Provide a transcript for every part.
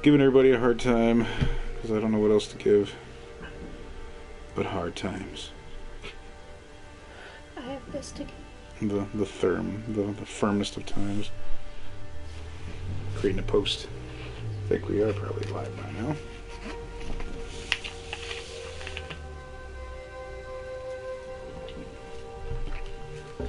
Giving everybody a hard time, because I don't know what else to give. But hard times. I have this to give. The firmest of times. Creating a post. I think we are probably live by now. Turn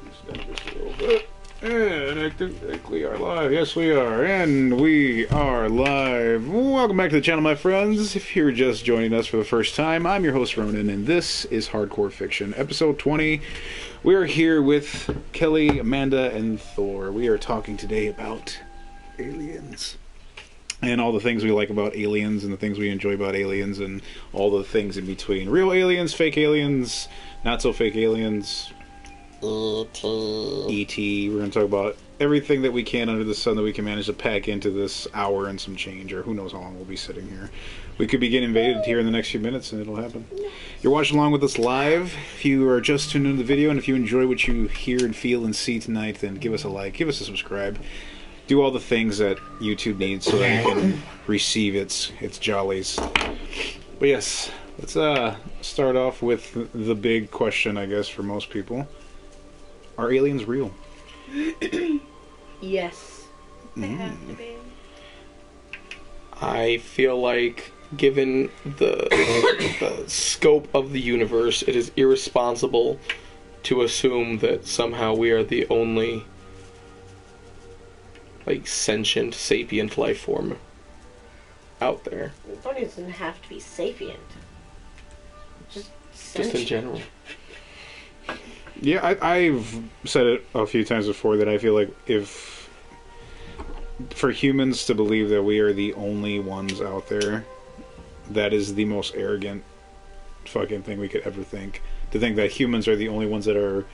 this down just a little bit. And I think we are live. Yes, we are. And we are live. Welcome back to the channel, my friends. If you're just joining us for the first time, I'm your host, Ronan, and this is Hardcore Fiction, episode 20. We are here with Kelly, Amanda, and Thor. We are talking today about aliens. And all the things we like about aliens, and the things we enjoy about aliens, and all the things in between. Real aliens, fake aliens, not so fake aliens. E.T. We're going to talk about everything that we can under the sun that we can manage to pack into this hour and some change, or who knows how long we'll be sitting here. We could be getting invaded here in the next few minutes, and it'll happen. You're watching along with us live. If you are just tuned into the video, and if you enjoy what you hear and feel and see tonight, then give us a like, give us a subscribe. Do all the things that YouTube needs so that you can receive its jollies. But yes, let's start off with the big question, I guess, for most people. Are aliens real? Yes. They have to be. I feel like, given the scope of the universe, it is irresponsible to assume that somehow we are the only sentient, sapient life form out there. It doesn't have to be sapient. Just sentient. Just in general. Yeah, I've said it a few times before that I feel like if for humans to believe that we are the only ones out there, that is the most arrogant fucking thing we could ever think. To think that humans are the only ones that are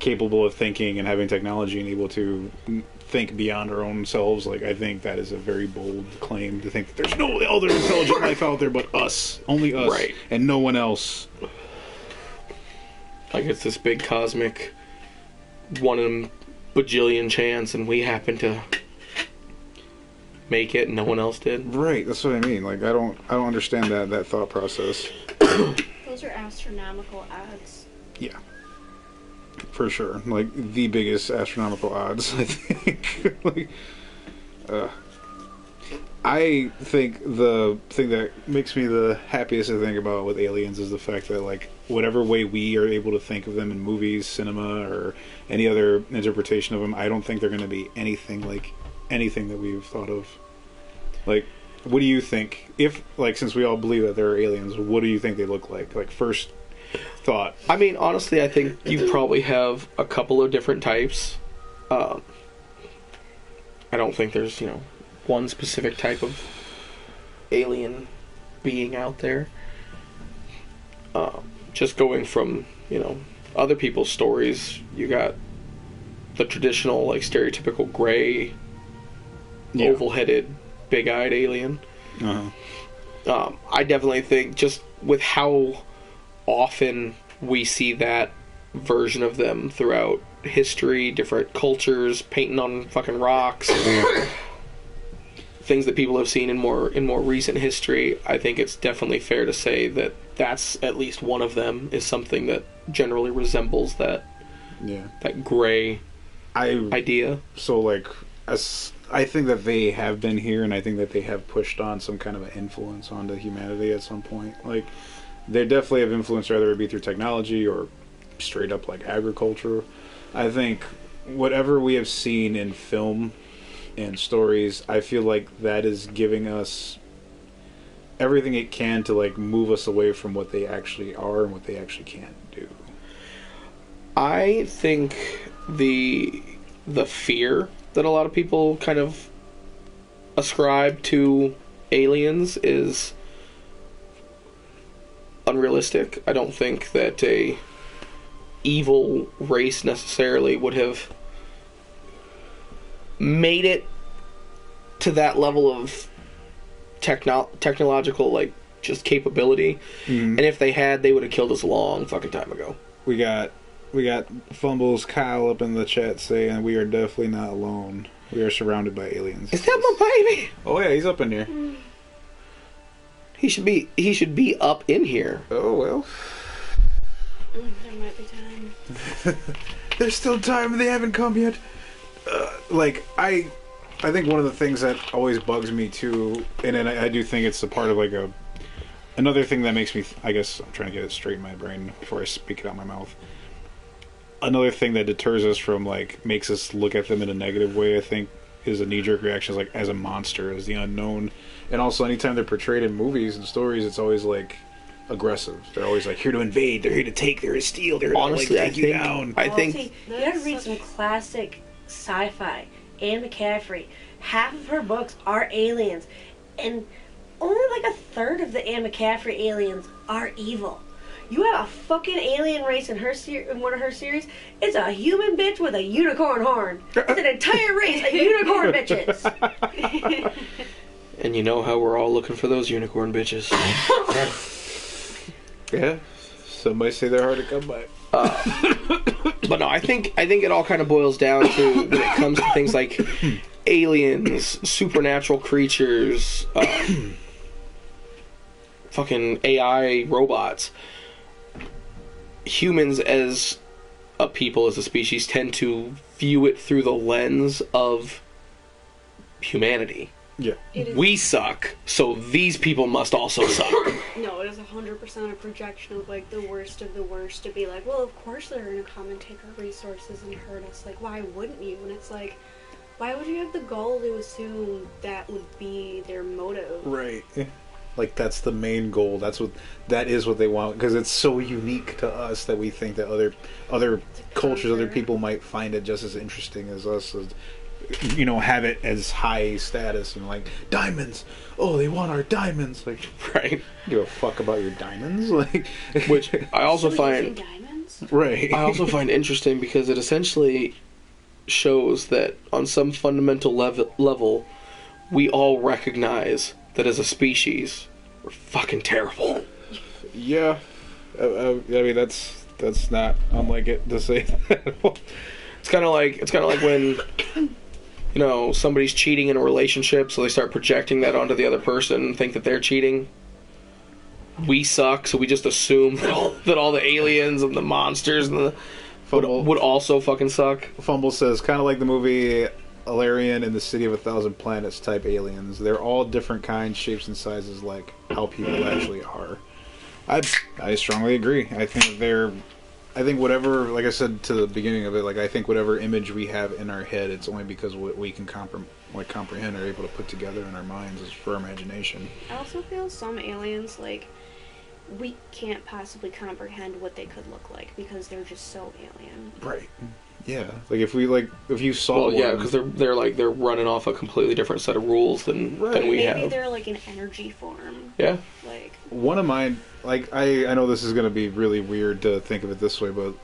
capable of thinking and having technology and able to think beyond our own selves, I think that is a very bold claim to think that there's no other intelligent life out there but us. Only us. Right. And no one else. Like it's this big cosmic 1 in a bajillion chance, and we happen to make it, and no one else did. Right, that's what I mean. I don't understand that thought process. Those are astronomical odds. Yeah, for sure. The biggest astronomical odds, I think. I think the thing that makes me the happiest to think about with aliens is the fact that, whatever way we are able to think of them in movies, cinema, or any other interpretation of them, I don't think they're going to be anything like anything that we've thought of. What do you think? If, since we all believe that there are aliens, what do you think they look like? First thought. I mean, honestly, I think you probably have a couple of different types. I don't think there's, one specific type of alien being out there. Just going from, other people's stories, you got the traditional, stereotypical gray, oval-headed, big-eyed alien. Uh-huh. I definitely think, just with how often we see that version of them throughout history, different cultures, painting on fucking rocks, things that people have seen in more recent history, I think it's definitely fair to say that that's at least one of them is something that generally resembles that gray idea. So I think that they have been here, and I think that they have pushed on some kind of an influence onto humanity at some point. They definitely have influence, whether it be through technology or straight up agriculture. I think whatever we have seen in film and stories, I feel like that is giving us everything it can to move us away from what they actually are and what they actually can't do. I think the fear that a lot of people kind of ascribe to aliens is unrealistic. I don't think that a evil race necessarily would have made it to that level of technological just capability. And if they had, they would have killed us a long fucking time ago. We got Fumbles Kyle up in the chat saying we are definitely not alone. We are surrounded by aliens. Is that my baby? Oh yeah, he's up in here. He should be up in here. Oh well. There might be time. There's still time. They haven't come yet. I think one of the things that always bugs me too, and I do think it's a part of like another thing that makes me. I guess I'm trying to get it straight in my brain before I speak it out my mouth. Another thing that deters us from makes us look at them in a negative way, I think, is a knee-jerk reaction, like as a monster, as the unknown, and also anytime they're portrayed in movies and stories, it's always aggressive. They're always here to invade. They're here to take. They're here to steal. They're honestly, here to take you down. I think see, you gotta read some classic sci-fi. Anne McCaffrey. Half of her books are aliens, and only a third of the Anne McCaffrey aliens are evil. You have a fucking alien race in in one of her series. It's a human bitch with a unicorn horn. It's an entire race of unicorn bitches. And you know how we're all looking for those unicorn bitches. Yeah, somebody say they're hard to come by. But no, I think it all kind of boils down to when it comes to things like aliens, supernatural creatures, fucking AI robots. Humans as a people, as a species, tend to view it through the lens of humanity. Yeah. We suck, so these people must also suck. No, it is 100% a projection of the worst of the worst to be well, of course they're gonna come and take our resources and hurt us. Why wouldn't you? And it's why would you have the gall to assume that would be their motive? Right. That's the main goal. That is what they want, because it's so unique to us that we think that other cultures, other people might find it just as interesting as us. Have it as high status and diamonds. Oh, they want our diamonds. Right. Give a fuck about your diamonds. Which I also find diamonds. Right. I also find interesting because it essentially shows that on some fundamental level, we all recognize that as a species, we're fucking terrible. Yeah. I mean, that's not unlike it to say that. It's kind of like when somebody's cheating in a relationship, so they start projecting that onto the other person and think that they're cheating. We suck, so we just assume that all the aliens and the monsters and would also fucking suck. Fumble says, kind of like the movie Alarian and the City of a Thousand Planets type aliens. They're all different kinds, shapes, and sizes, like how people actually are. I strongly agree. I think whatever, like I said to the beginning of it, I think whatever image we have in our head, it's only because what we can comprehend or able to put together in our minds is for our imagination. I also feel some aliens, we can't possibly comprehend what they could look like because they're just so alien. Right. Yeah. If you saw one... yeah, because they're running off a completely different set of rules than we have. Maybe they're an energy form. Yeah. One of mine, I know this is going to be really weird to think of it this way, but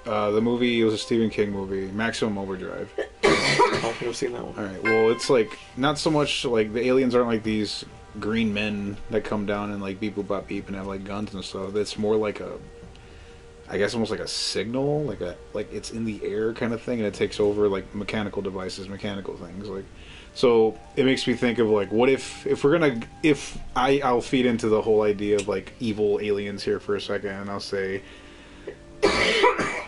the movie, it was a Stephen King movie, Maximum Overdrive. I don't think I've seen that one. Alright, well, it's not so much the aliens aren't these green men that come down and beep boop bop beep and have guns and stuff. It's more I guess almost like a signal, it's in the air kind of thing, and it takes over mechanical devices, mechanical things. So it makes me think of what I'll feed into the whole idea of evil aliens here for a second, and I'll say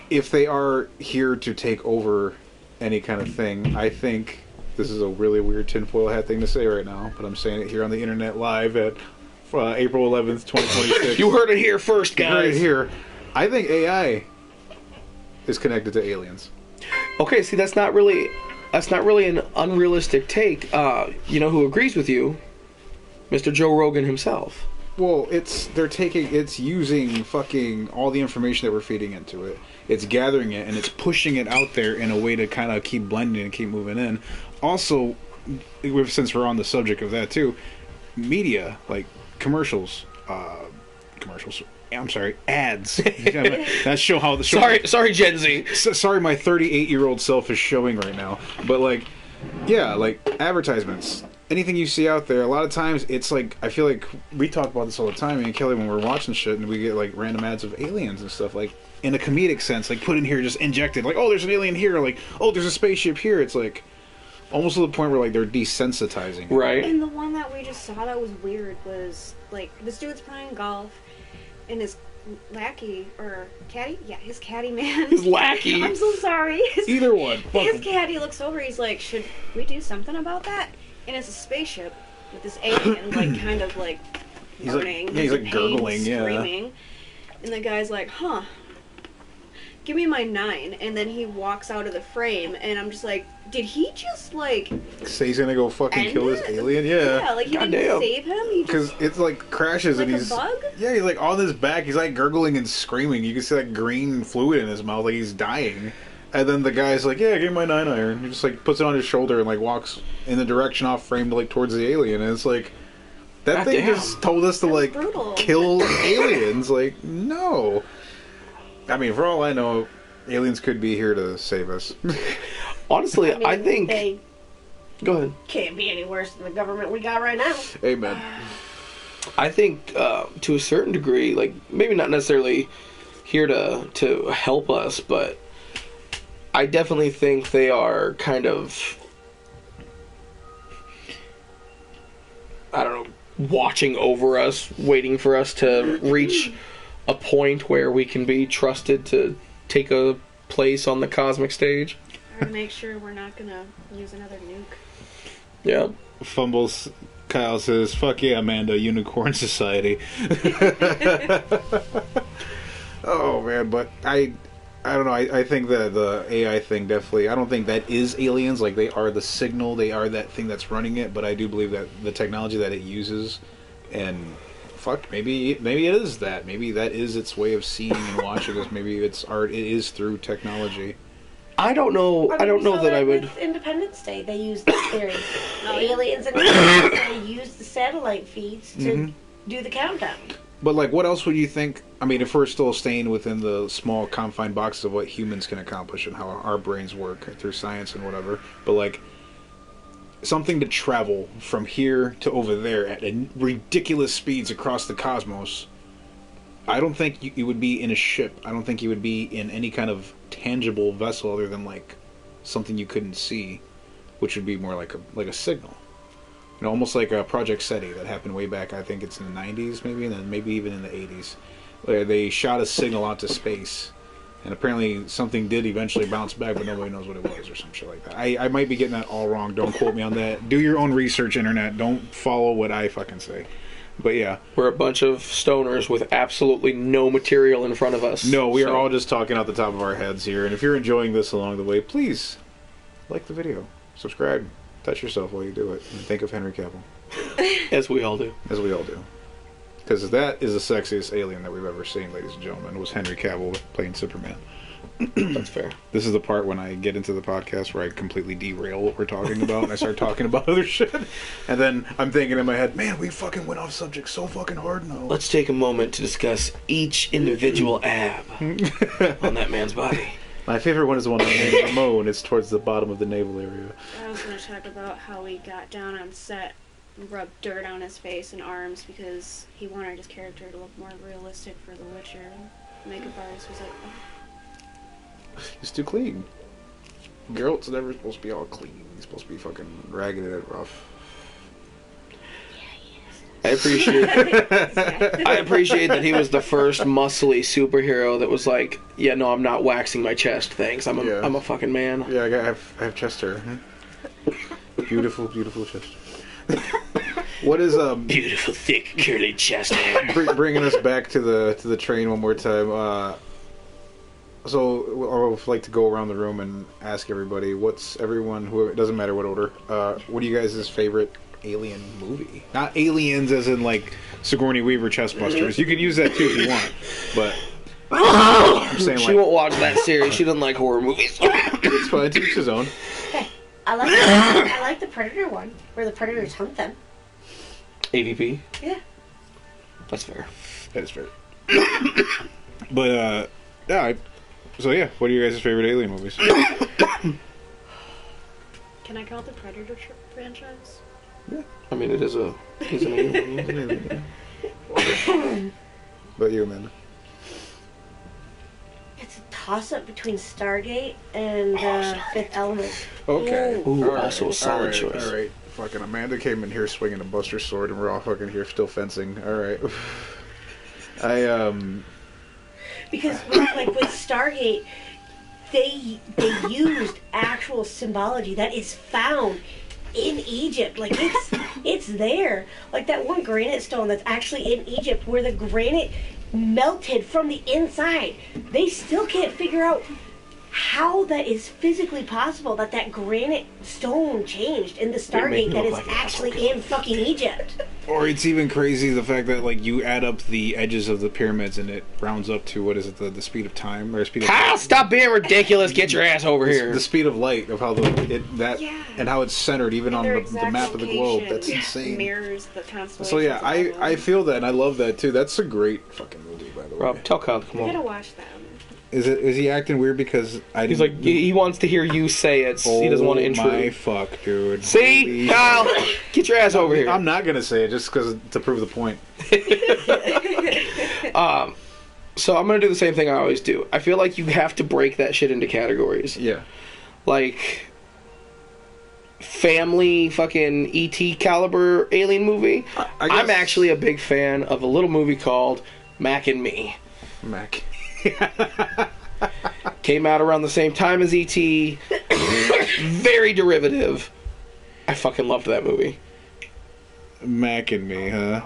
if they are here to take over any kind of thing, I think this is a really weird tinfoil hat thing to say right now, but I'm saying it here on the internet live at April 11th, 2026. You heard it here first, guys. You heard it here. I think AI is connected to aliens. Okay, see, that's not really an unrealistic take. You know who agrees with you? Mr. Joe Rogan himself. Well, it's using fucking all the information that we're feeding into it. It's gathering it and it's pushing it out there in a way to kind of keep blending and keep moving in. Also, since we're on the subject of that too, media commercials. I'm sorry, ads. That show how the show. Sorry, Gen Z. Sorry, my 38-year-old self is showing right now. But advertisements. Anything you see out there, a lot of times it's I feel like we talk about this all the time, me and Kelly, when we're watching shit, and we get random ads of aliens and stuff, in a comedic sense, put in here, just injected, oh, there's an alien here, oh, there's a spaceship here. It's almost to the point where like they're desensitizing. Right. And the one that we just saw that was weird was like this dude's playing golf, and his lackey or caddy, his caddy man. His lackey. I'm so sorry. Either one. His caddy looks over. He's like, "Should we do something about that?" And it's a spaceship with this alien, like kind of like burning. He's like gurgling, screaming. And the guy's like, "Huh. Give me my 9," and then he walks out of the frame, and I'm just like, did he just like say he's gonna go fucking kill this alien? Yeah, like he didn't save him. Because it's like crashes like and he's a bug. Yeah, he's like on his back. He's like gurgling and screaming. You can see like green fluid in his mouth, like he's dying. And then the guy's like, "Yeah, give me my 9 iron." He just like puts it on his shoulder and like walks in the direction off frame to like towards the alien. And it's like that thing just told us to like kill aliens. Like no. I mean, for all I know, aliens could be here to save us. Honestly, I mean, I think... they Go ahead. can't be any worse than the government we got right now. Amen. I think, to a certain degree, like, maybe not necessarily here to help us, but I definitely think they are kind of, I don't know, watching over us, waiting for us to reach a point where we can be trusted to take a place on the cosmic stage. Or make sure we're not gonna use another nuke. Yeah. Fumbles. Kyle says, "Fuck yeah, Amanda, Unicorn Society." Oh man, but I don't know. I think that the AI thing definitely. I don't think that is aliens. Like they are the signal. They are that thing that's running it. But I do believe that the technology that it uses, and fuck, maybe it is that. Maybe that is its way of seeing and watching us. Maybe it's art. It is through technology. I don't know. I don't know that I would. With Independence Day, they used that theory. The aliens and they used the satellite feeds to do the countdown. But like, what else would you think? I mean, if we're still staying within the small confined boxes of what humans can accomplish and how our brains work through science and whatever, but like something to travel from here to over there at ridiculous speeds across the cosmos. I don't think you would be in a ship. I don't think you would be in any kind of tangible vessel other than like something you couldn't see, which would be more like a signal. You know, almost like a Project SETI that happened way back. I think it's in the 90s, maybe, and then maybe even in the 80s, where they shot a signal out to space, and apparently something did eventually bounce back, but nobody knows what it was or some shit like that. I might be getting that all wrong. Don't quote me on that. Do your own research, internet. Don't follow what I fucking say. But yeah, we're a bunch of stoners with absolutely no material in front of us. No, we are all just talking out the top of our heads here. And if you're enjoying this along the way, please like the video, subscribe, touch yourself while you do it, and think of Henry Cavill. As we all do. As we all do. Because that is the sexiest alien that we've ever seen, ladies and gentlemen, was Henry Cavill playing Superman. That's fair. This is the part when I get into the podcast where I completely derail what we're talking about and I start talking about other shit. And then I'm thinking in my head, man, we fucking went off subject so fucking hard now. Let's take a moment to discuss each individual ab on that man's body. My favorite one is the one on the Mo, and it's towards the bottom of the navel area. I was going to talk about how he got down on set and rubbed dirt on his face and arms because he wanted his character to look more realistic for The Witcher. The makeup artist was like, oh. He's too clean. Geralt's never supposed to be all clean. He's supposed to be fucking ragged and rough. I appreciate that he was the first muscly superhero that was like, yeah, no, I'm not waxing my chest, thanks. I'm a fucking man. Yeah, I have chest hair. Beautiful, beautiful chest hair. What is beautiful, thick, curly chest hair? Bringing us back to the train one more time. So I'd like to go around the room and ask everybody, what's everyone, who, it doesn't matter what order, what are you guys' favorite alien movie? Not aliens as in like Sigourney Weaver Chestbusters. You can use that too if you want, but I'm saying she won't watch that series. She doesn't like horror movies. It's fine, to each his own. Hey, I like the Predator one, where the Predators hunt them. AVP? Yeah. That's fair. That is fair. But, yeah, so yeah, what are your guys' favorite alien movies? Can I count the Predator franchise? Yeah. I mean, he's an alien. But you, Amanda? It's a tough toss-up between Stargate and Fifth Element. Okay. Ooh, also a solid choice. All right. Fucking Amanda came in here swinging a Buster sword, and we're all fucking here still fencing. All right. Because like with Stargate, they used actual symbology that is found in Egypt. Like it's there. Like that one granite stone that's actually in Egypt, where the granite melted from the inside. They still can't figure out how that is physically possible, that granite stone changed in the Stargate that is like actually in fucking Egypt. Or it's even crazy the fact that like you add up the edges of the pyramids and it rounds up to, what is it, the speed of time or speed of Kyle, stop being ridiculous. Get your ass over here. The speed of light of how and how it's centered even on the map of the globe. That's insane. Mirrors the constellations. So yeah, I feel that and I love that too. That's a great fucking movie, by the way. Rob, tell Kyle to come I on. gotta watch that. Is he acting weird because He's like, he wants to hear you say it. He doesn't want to intrude. Oh my fuck, dude. See? Kyle, get your ass over here. I'm not going to say it just because to prove the point. So I'm going to do the same thing I always do. I feel like you have to break that shit into categories. Yeah. Like, family fucking E.T. caliber alien movie. I'm actually a big fan of a little movie called Mac and Me. Mac. Came out around the same time as E.T. Very derivative. I fucking loved that movie. Mac and Me, huh?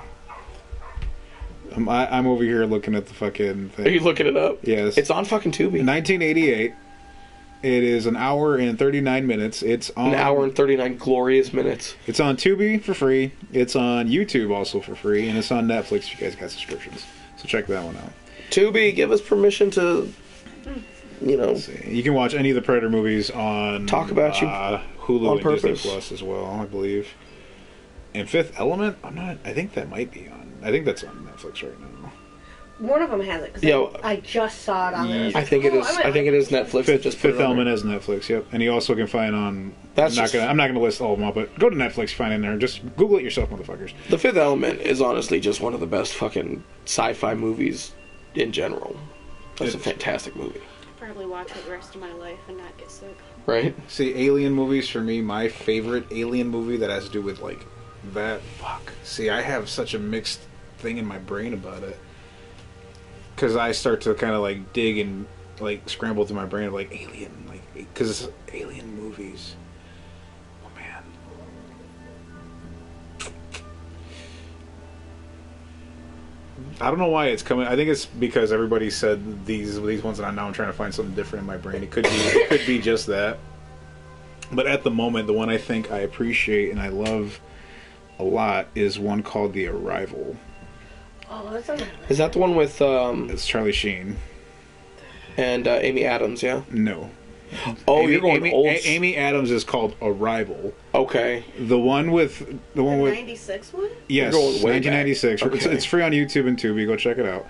I'm over here looking at the fucking thing. Are you looking it up? Yes. It's on fucking Tubi. 1988. It is an hour and 39 minutes. It's on... An hour and 39 glorious minutes. It's on Tubi for free. It's on YouTube also for free. And it's on Netflix if you guys got subscriptions. So check that one out. Tubi, give us permission to, you know... You can watch any of the Predator movies on... Talk about you Hulu on and purpose. Disney Plus as well, I believe. And Fifth Element? I think that might be on... I think that's on Netflix right now. One of them has it, because I just saw it on there. I think it is. I think it is Netflix. Fifth Element has Netflix. Yep, and you also can find on. I'm not gonna list all of them up, but go to Netflix, find in there, just Google it yourself, motherfuckers. The Fifth Element is honestly just one of the best fucking sci-fi movies in general. That's a fantastic movie. I'll probably watch it the rest of my life and not get sick. Right? See, alien movies for me, my favorite alien movie that has to do with like that. Fuck. See, I have such a mixed thing in my brain about it. Because I start to kind of like dig and like scramble through my brain of like alien, like because it's alien movies. Oh man, I don't know why it's coming. I think it's because everybody said these ones, and I'm trying to find something different in my brain. It could be just that. But at the moment, the one I think I appreciate and I love a lot is one called The Arrival. Oh, that's on Is that the one with It's Charlie Sheen and Amy Adams? Yeah. No. Oh, you're going old. Amy Adams is called Arrival. Okay. The one with The 96 one? Yes, You're going way 1996. back. Okay. It's free on YouTube and Tubi. Go check it out.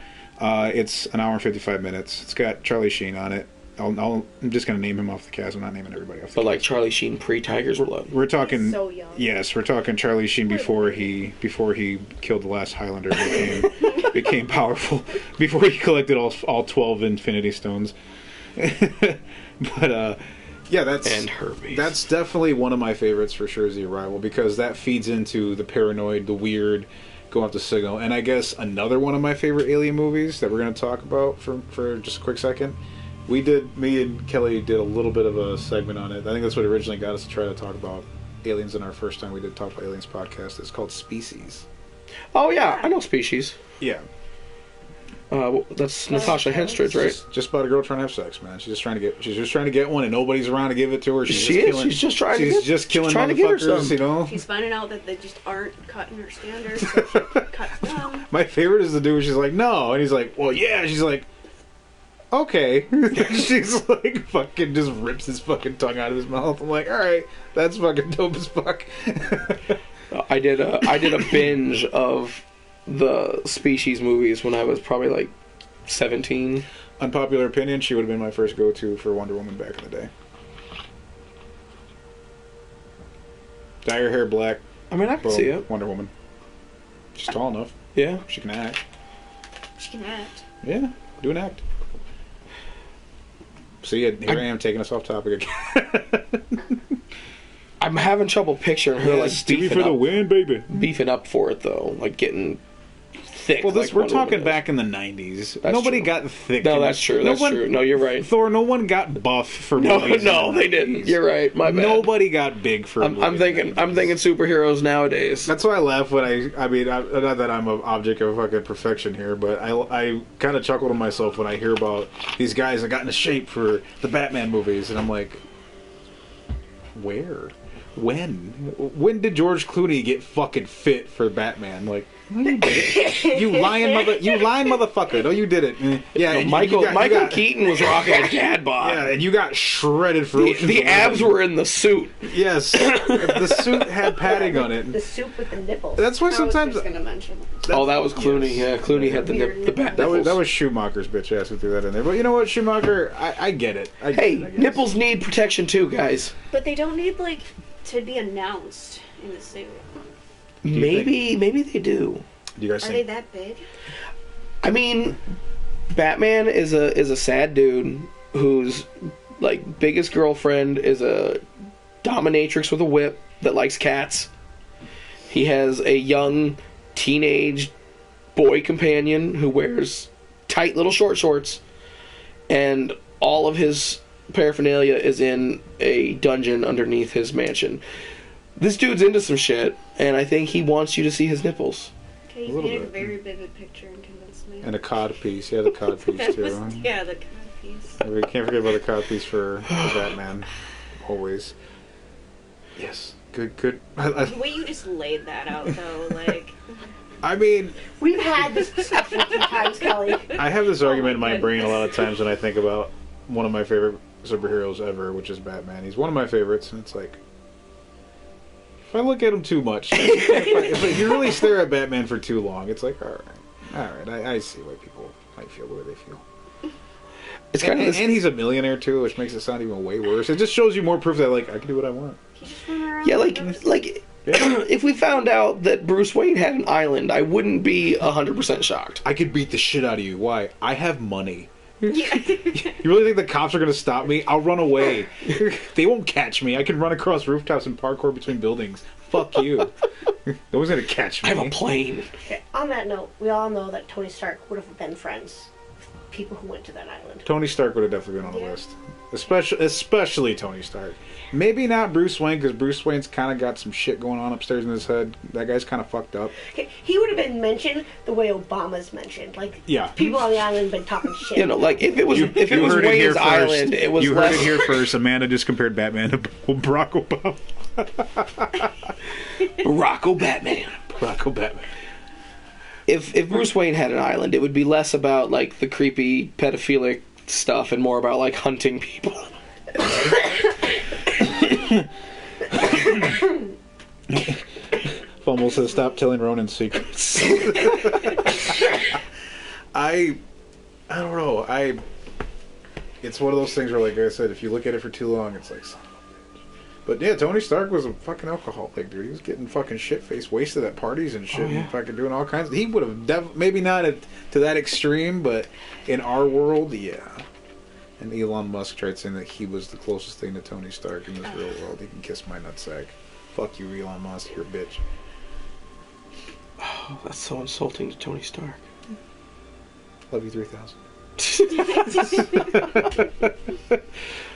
It's an hour and 55 minutes. It's got Charlie Sheen on it. I'm just gonna name him off the cast. I'm not naming everybody off. But like Charlie Sheen pre-Tigers Were Love. We're talking. He's so young. Yes, we're talking Charlie Sheen before he killed the last Highlander. Became powerful. Before he collected all 12 Infinity Stones. But yeah, that's definitely one of my favorites for sure. Is The Arrival, because that feeds into the paranoid, the weird, going off the signal. And I guess another one of my favorite alien movies that we're going to talk about for just a quick second. Me and Kelly did a little bit of a segment on it. I think that's what originally got us to try to talk about aliens in our first time we did Talk About Aliens podcast. It's called Species. Oh yeah, I know Species. Yeah. That's Natasha Henstridge, right? Just about a girl trying to have sex, man. She's just trying to get one, and nobody's around to give it to her. She's just trying to get her some. You know. She's finding out that they just aren't cutting her standards, so she cuts them. My favorite is the dude. She's like, no, and he's like, well, yeah. She's like, okay. She's like, fucking just rips his fucking tongue out of his mouth. I'm like, all right, that's fucking dope as fuck. I did a binge of the Species movies when I was probably like 17. Unpopular opinion, she would have been my first go-to for Wonder Woman back in the day. Dye her hair black. I mean, I can see it. Wonder Woman. She's tall enough. Yeah. She can act. She can act. Yeah, do an act. See, here I am taking us off topic again. I'm having trouble picturing her like Stevie for the win, baby. Beefing up for it though, like getting thick. Well, like we're talking back in the 90s. Nobody got thick. No, that's true. That's true. No, you're right. Thor, no one got buff for movies. No, they didn't. You're right. My bad. Nobody got big for movies. I'm thinking superheroes nowadays. That's why I laugh when I mean, not that I'm an object of fucking perfection here, but I kind of chuckle to myself when I hear about these guys that got into shape for the Batman movies, and I'm like, where? When did George Clooney get fucking fit for Batman? Like, no, you did it. You lying motherfucker. No, you did it. Yeah, no, Michael Keaton was rocking a dad bod. Yeah, and you got shredded for the abs were in the suit. Yes, the suit had padding on it. The suit with the nipples. That's why sometimes. I was just gonna mention that. Oh, that was Clooney. Yes. Yeah, Clooney had the bat nipples. That was Schumacher's bitch ass who threw that in there. But you know what, Schumacher, I get it. Nipples need protection too, guys. But they don't need to be announced in the suit. Maybe they do. Do you guys think? Are they that big? I mean, Batman is a sad dude whose biggest girlfriend is a dominatrix with a whip that likes cats. He has a young teenage boy companion who wears tight little short shorts, and all of his paraphernalia is in a dungeon underneath his mansion. This dude's into some shit, and I think he wants you to see his nipples. Okay, you painted a very vivid picture and convinced me. And a cod piece. Yeah, the cod piece too. Yeah, the cod piece. We can't forget about the cod piece for Batman. Always. Yes. Good. The way you just laid that out, though, I mean... We've had this discussion a few times, Kelly. I have this argument in my brain a lot of times when I think about one of my favorite superheroes ever, which is Batman. He's one of my favorites, and it's like, if I look at him too much, if you really stare at Batman for too long, it's like, all right, I see why people might feel the way they feel. It's kind of and he's a millionaire too, which makes it sound even way worse. It just shows you more proof that I can do what I want. Yeah, if we found out that Bruce Wayne had an island, I wouldn't be 100% shocked. I could beat the shit out of you. Why? I have money. You really think the cops are going to stop me? I'll run away. They won't catch me. I can run across rooftops and parkour between buildings. Fuck you. No one's going to catch me. I have a plane. Okay, on that note, we all know that Tony Stark would have been friends with people who went to that island. Tony Stark would have definitely been on the list. Especially Tony Stark. Maybe not Bruce Wayne, because Bruce Wayne's kind of got some shit going on upstairs in his head. That guy's kind of fucked up. He would have been mentioned the way Obama's mentioned. People on the island have been talking shit. If it was Wayne's island, it was. You heard it here first. Amanda just compared Batman to Barack Obama. Barack O'Batman. If Bruce Wayne had an island, it would be less about the creepy pedophilic stuff and more about hunting people. Fumble says, "Stop telling Ronan secrets." I don't know. It's one of those things where, like I said, if you look at it for too long, it's like. But yeah, Tony Stark was a fucking alcoholic, dude. He was getting fucking shit-faced, wasted at parties and shit, and fucking doing all kinds. He would have maybe not to that extreme, but in our world, yeah. And Elon Musk tried saying that he was the closest thing to Tony Stark in this real world. He can kiss my nutsack. Fuck you, Elon Musk. You're a bitch. Oh, that's so insulting to Tony Stark. Love you 3000.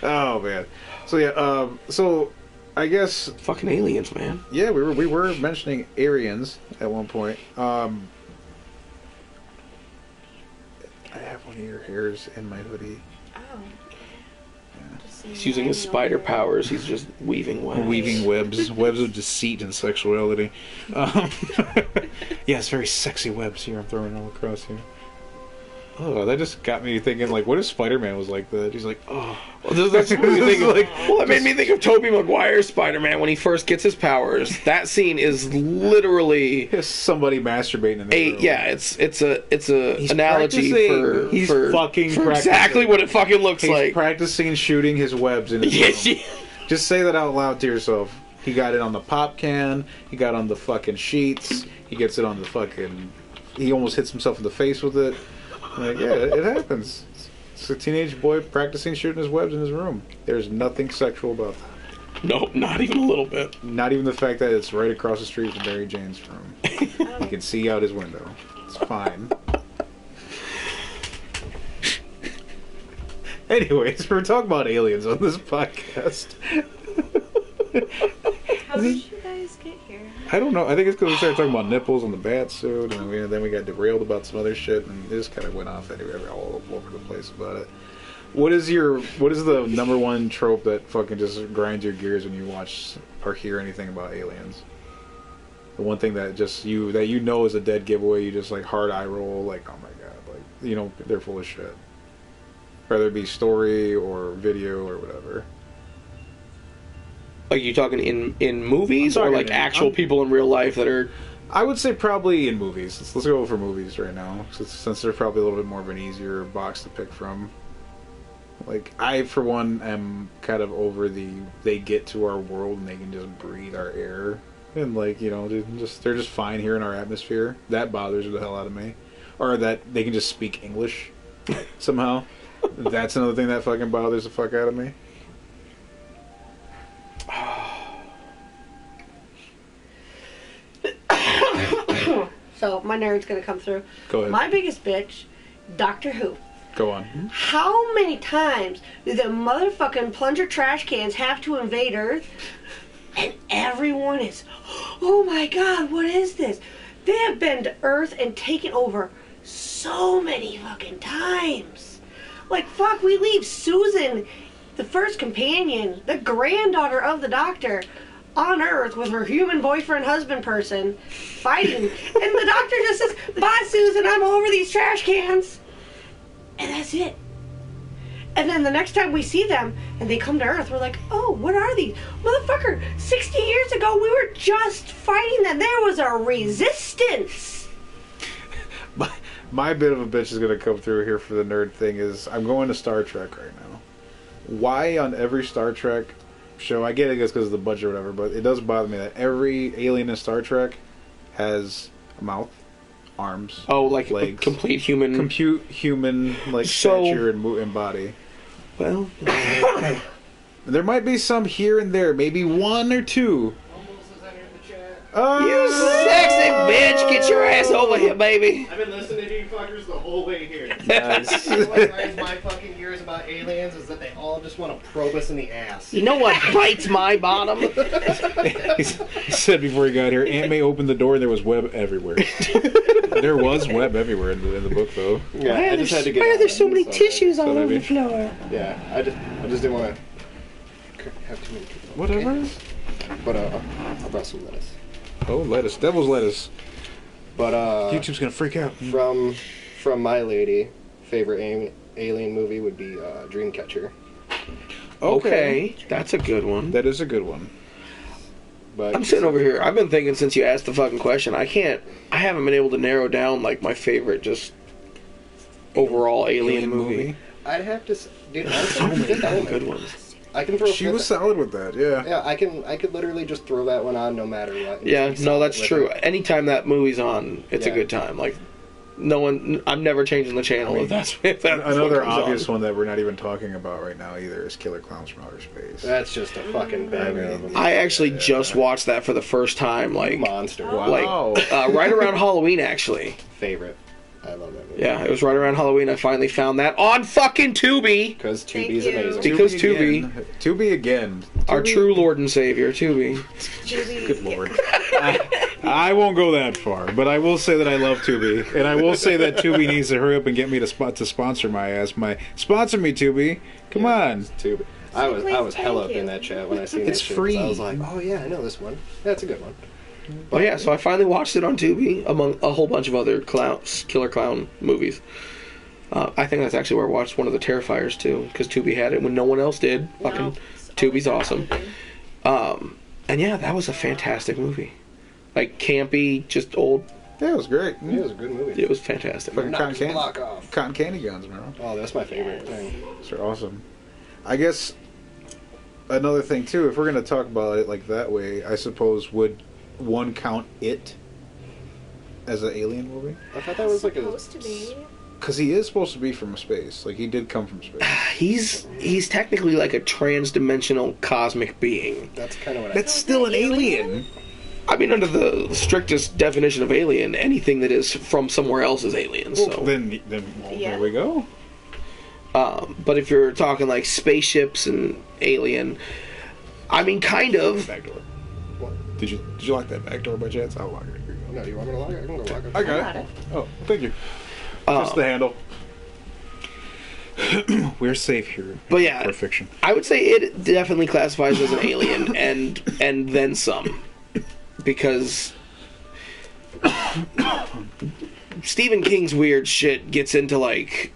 Oh man. So yeah. So I guess fucking aliens, man. Yeah, we were mentioning Aryans at one point. I have one of your hairs in my hoodie. He's using his spider powers. He's just weaving webs. Weaving webs of deceit and sexuality. Yes, very sexy webs here. I'm throwing all across here. Oh, that just got me thinking, what if Spider-Man was like that? He's like, oh. Well, that's what you think of, it made me think of Tobey Maguire's Spider-Man when he first gets his powers. That scene is literally somebody masturbating in the room. Yeah, it's a analogy for exactly what it fucking looks like. He's practicing shooting his webs in his room. Just say that out loud to yourself. He got it on the pop can. He got on the fucking sheets. He gets it on the fucking. He almost hits himself in the face with it. Yeah, it happens. It's a teenage boy practicing shooting his webs in his room. There's nothing sexual about that. Nope, not even a little bit. Not even the fact that it's right across the street from Mary Jane's room. You can see out his window. It's fine. Anyways, we're talking about aliens on this podcast. How did you guys get here? I don't know. I think it's because we started talking about nipples on the bat suit, and then we got derailed about some other shit, and it just kind of went off anyway, all over the place about it. What is the number one trope that fucking just grinds your gears when you watch or hear anything about aliens? The one thing that just you know is a dead giveaway. You just like hard eye roll, like, oh my god, like, you know, they're full of shit. Whether it be story or video or whatever. Like, you talking in movies or like actual people in real life that are? I would say probably in movies. Let's go for movies right now, since they're probably a little bit more of an easier box to pick from. Like, I for one am kind of over they get to our world and they can just breathe our air and, like, you know, they're just fine here in our atmosphere. That bothers the hell out of me. Or that they can just speak English somehow. That's another thing that fucking bothers the fuck out of me. So, my nerd's gonna come through. Go ahead. My biggest bitch, Doctor Who. Go on. How many times do the motherfucking plunger trash cans have to invade Earth? And everyone is, oh my god, what is this? They have been to Earth and taken over so many fucking times. Like, fuck, we leave Susan, the first companion, the granddaughter of the Doctor, on Earth with her human boyfriend husband person fighting. And the Doctor just says, bye Susan, I'm over these trash cans. And that's it. And then the next time we see them and they come to Earth, we're like, oh, what are these? Motherfucker, 60 years ago we were just fighting them. There was a resistance. My bit of a bitch is going to come through here for the nerd thing is I'm going to Star Trek right now. Why on every Star Trek show, I get it because of the budget or whatever, but it does bother me that every alien in Star Trek has a mouth, arms, like legs, complete human, human like stature and body. Well, there might be some here and there, maybe one or two. You sexy bitch, get your ass over here, baby. I've been listening to you fuckers the whole way here. Nice. What grinds my fucking gears about aliens is that they all just want to probe us in the ass. You know what bites my bottom? He said before he got here, Aunt May opened the door and there was web everywhere. There was web everywhere in the book, though. Yeah, I just had to get. Why are there so many tissues all over maybe. the floor? Yeah, I just didn't want to have too many people. Whatever. Okay. But I brought some lettuce. Oh, lettuce. Devil's lettuce. But YouTube's gonna freak out. From my lady, favorite alien movie would be Dreamcatcher. Okay, that's a good one. That is a good one. But I'm sitting over here. I've been thinking since you asked the fucking question. I haven't been able to narrow down like my favorite just overall alien movie. I'd have to, dude. So many good ones. I can throw. She was solid with that, yeah. Yeah, I could literally just throw that one on no matter what. Yeah, no, that's true. Anytime that movie's on, it's a good time. Like, I'm never changing the channel if that's another what comes obvious on. one that we're not even talking about right now either is Killer Clowns from Outer Space. That's just a fucking banger of a movie. I actually just watched that for the first time, like Monster. Wow. right around Halloween, actually. Favorite. I love that movie. Yeah, it was right around Halloween. I finally found that on fucking Tubi. Because Thank Tubi's you. amazing. Because Tubi. Tubi again. Our true Lord and Savior, Tubi. Good lord. I won't go that far, but I will say that I love Tubi, and I will say that Tubi needs to hurry up and get me to sponsor my ass. Sponsor me, Tubi. Come on. Tubi. I was hella up Thank in you. that chat when I seen It's that shit, free. I was like, oh yeah, I know this one. That's a good one. But yeah, so I finally watched it on Tubi among a whole bunch of other killer clown movies. I think that's actually where I watched one of the Terrifiers too, because Tubi had it when no one else did. Fucking Tubi's awesome. And yeah, that was a fantastic movie. Like campy, just old. Yeah, it was great. Yeah, it was a good movie. It was fantastic. Fucking Knocked the block off. cotton candy guns, man. Oh, that's my favorite thing. They're awesome. I guess another thing too, if we're gonna talk about it like that way, I suppose would one count It as an alien movie? I thought that was like a. Supposed to be. Because he is supposed to be from space. Like, he did come from space. He's technically like a trans-dimensional cosmic being. That's kind of what That's still an alien. I mean, under the strictest definition of alien, anything that is from somewhere else is alien. Well, so then there we go. But if you're talking like spaceships and alien, I mean, kind of. Back door. What? Did you lock that back door by chance? I'll lock it. Here you go. No, you want me to lock it? I can go lock it. I got it. Oh, thank you. Just the handle. We're safe here. But yeah, for fiction. I would say it definitely classifies as an alien, and then some, because Stephen King's weird shit gets into like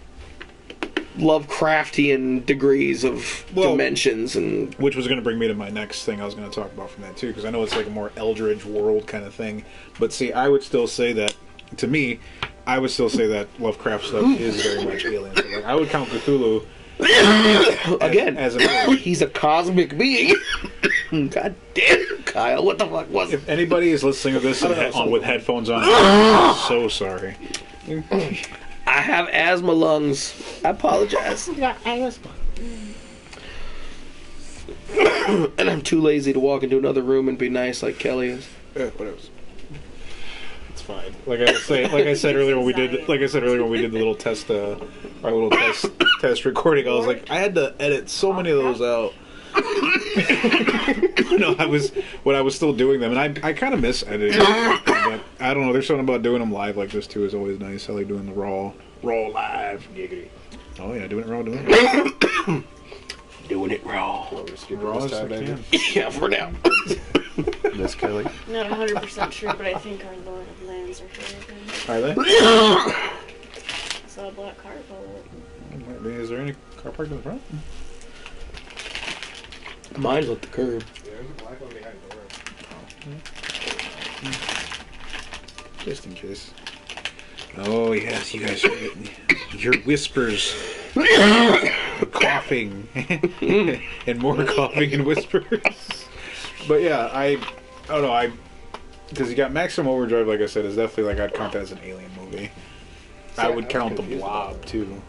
Lovecraftian degrees of dimensions, and which was going to bring me to my next thing I was going to talk about from that too, because I know it's like a more Eldritch world kind of thing. But see, I would still say that, to me, I would still say that Lovecraft stuff is very much alien. So, like, I would count Cthulhu as an alien. He's a cosmic being. God damn it, Kyle! What the fuck was it? If anybody is listening to this with headphones on, I'm so sorry. I have asthma lungs. I apologize. Yeah, asthma. And I'm too lazy to walk into another room and be nice like Kelly is. Yeah, whatever. It's fine. Like I said earlier when we did the little test, our little test recording, I was like, I had to edit so many of those out. When I was still doing them, and I kind of miss editing. But I don't know. There's something about doing them live like this too is always nice. I like doing the raw live. Giggity. Oh yeah, doing it raw. Doing it raw. Raw as I can. Yeah, for now. Miss Kelly. Not 100% true, but I think our Lord of Lands are here again. Are they? I saw a black car pull up. Is there any car parked in the front? Mine's at the curb. Yeah, there's a black one behind the door. Just in case. Oh yes, you guys are getting your whispers, coughing, and more coughing and whispers. But yeah, I don't know. Because you got Maximum Overdrive, like I said, is definitely like I'd count that as an alien movie. See, I would count The Blob too.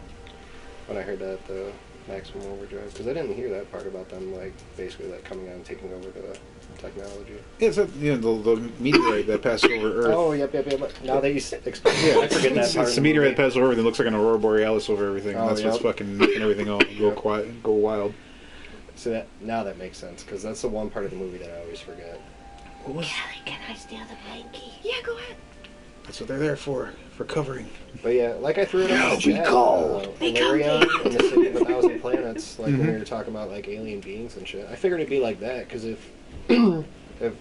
When I heard that the Maximum Overdrive, because I didn't hear that part about them like basically like coming out and taking over the technology. Yeah, it's the meteorite that passed over Earth. Oh, yep. Now that you explain, I forget that part. It's the meteorite that passes over Earth. It looks like an aurora borealis over everything. Oh, That's what's fucking making everything all go quiet, go wild. So now that makes sense, because that's the one part of the movie that I always forget. What was? Kelly, can I steal the blankie? Yeah, go ahead. That's what they're there for covering. But yeah, like I threw it up in the chat. Valerian and the City of a Thousand Planets, like when we were talking about like alien beings and shit. I figured it'd be like that, because if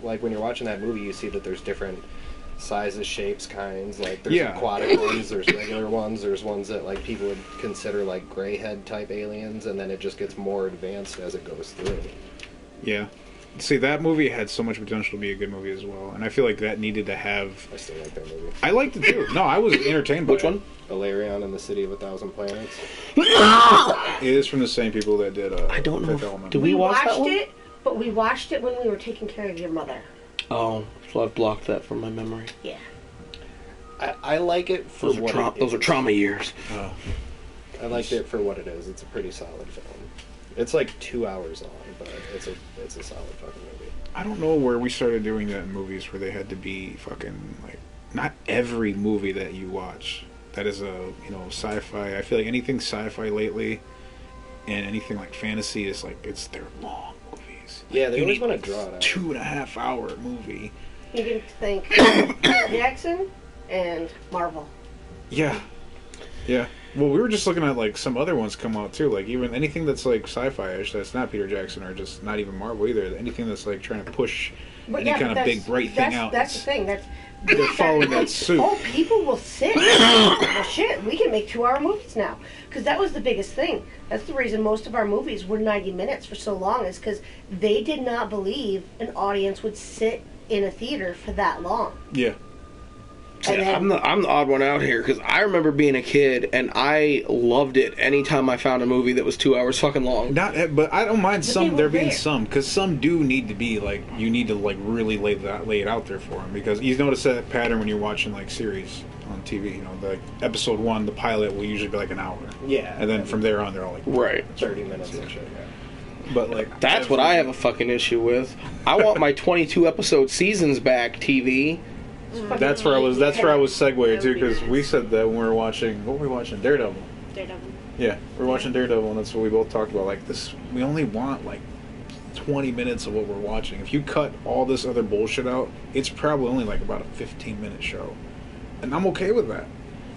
like when you're watching that movie, you see that there's different sizes, shapes, kinds. Like there's aquatic ones, there's regular ones, there's ones that like people would consider like gray head type aliens, and then it just gets more advanced as it goes through. Yeah. See, that movie had so much potential to be a good movie as well, and I feel like that needed to have... I still like that movie. I liked it too. No, I was entertained by Which one? Valerian and the City of a Thousand Planets. It is from the same people that did I don't know. Fifth Element. Did we watch that watched one? it, but we watched it when we were taking care of your mother. Oh, so I've blocked that from my memory. Yeah. I like it for what it is. Those are trauma years. Oh. I liked it for what it is. It's a pretty solid film. It's like 2 hours long, but it's a solid fucking movie. I don't know where we started doing that in movies where they had to be fucking, like, not every movie that you watch that is a, sci-fi. I feel like anything sci-fi lately and anything like fantasy is like, they're long movies. Yeah, they always need want to draw it out. 2.5 hour movie. You can think Jackson and Marvel. Yeah. Yeah. Well, we were just looking at like some other ones come out too, like even anything that's like sci-fi-ish that's not Peter Jackson or just not even Marvel either. Anything that's like trying to push any kind of big bright thing out. That's the thing. They're following that suit. Oh, people will sit. Well, shit, we can make 2-hour movies now. Because that was the biggest thing. That's the reason most of our movies were 90 minutes for so long, is because they did not believe an audience would sit in a theater for that long. Yeah. I'm the odd one out here because I remember being a kid and I loved it anytime I found a movie that was 2 hours fucking long. But I don't mind there being some, because some do need to be like, you need to like really lay it out there for them, because you notice that pattern when you're watching like series on TV. You know, like episode 1, the pilot will usually be like an hour. Yeah. And then from there on, they're all like 30 minutes and shit. Yeah. But like that's what I have a fucking issue with. I want my 22 episode seasons back, TV. That's where I was segueing to, because we said that when we were watching, what were we watching? Daredevil. Yeah, we were watching Daredevil, and that's what we both talked about. Like this, we only want like 20 minutes of what we're watching. If you cut all this other bullshit out, it's probably only like about a 15-minute show, and I'm okay with that.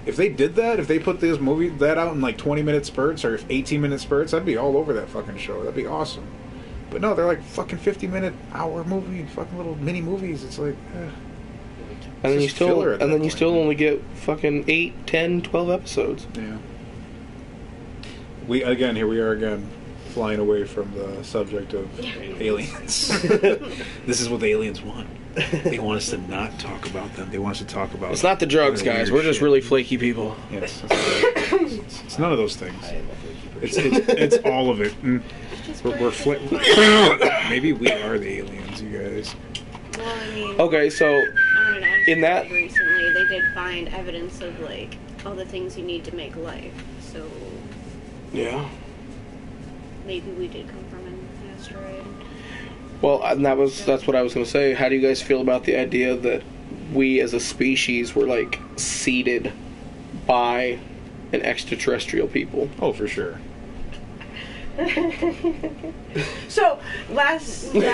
If they did that, if they put this movie that out in like 20-minute spurts or 18-minute spurts, I'd be all over that fucking show. That'd be awesome. But no, they're like fucking 50-minute, hour movie, fucking little mini movies. It's like, and then you still only get fucking 8, 10, 12 episodes. Yeah. Here we are again, flying away from the subject of aliens. This is what the aliens want. They want us to not talk about them. They want us to talk about... It's not the drugs, guys. We're just really flaky people. Yes. It's none of those things. It's all of it. Maybe we are the aliens, you guys. Well, I mean... Okay, so... in that... recently, they did find evidence of, like, all the things you need to make life. So... yeah. Maybe we did come from an asteroid. Well, and that's what I was going to say. How do you guys feel about the idea that we as a species were like seeded by an extraterrestrial people? Oh, for sure. So last night,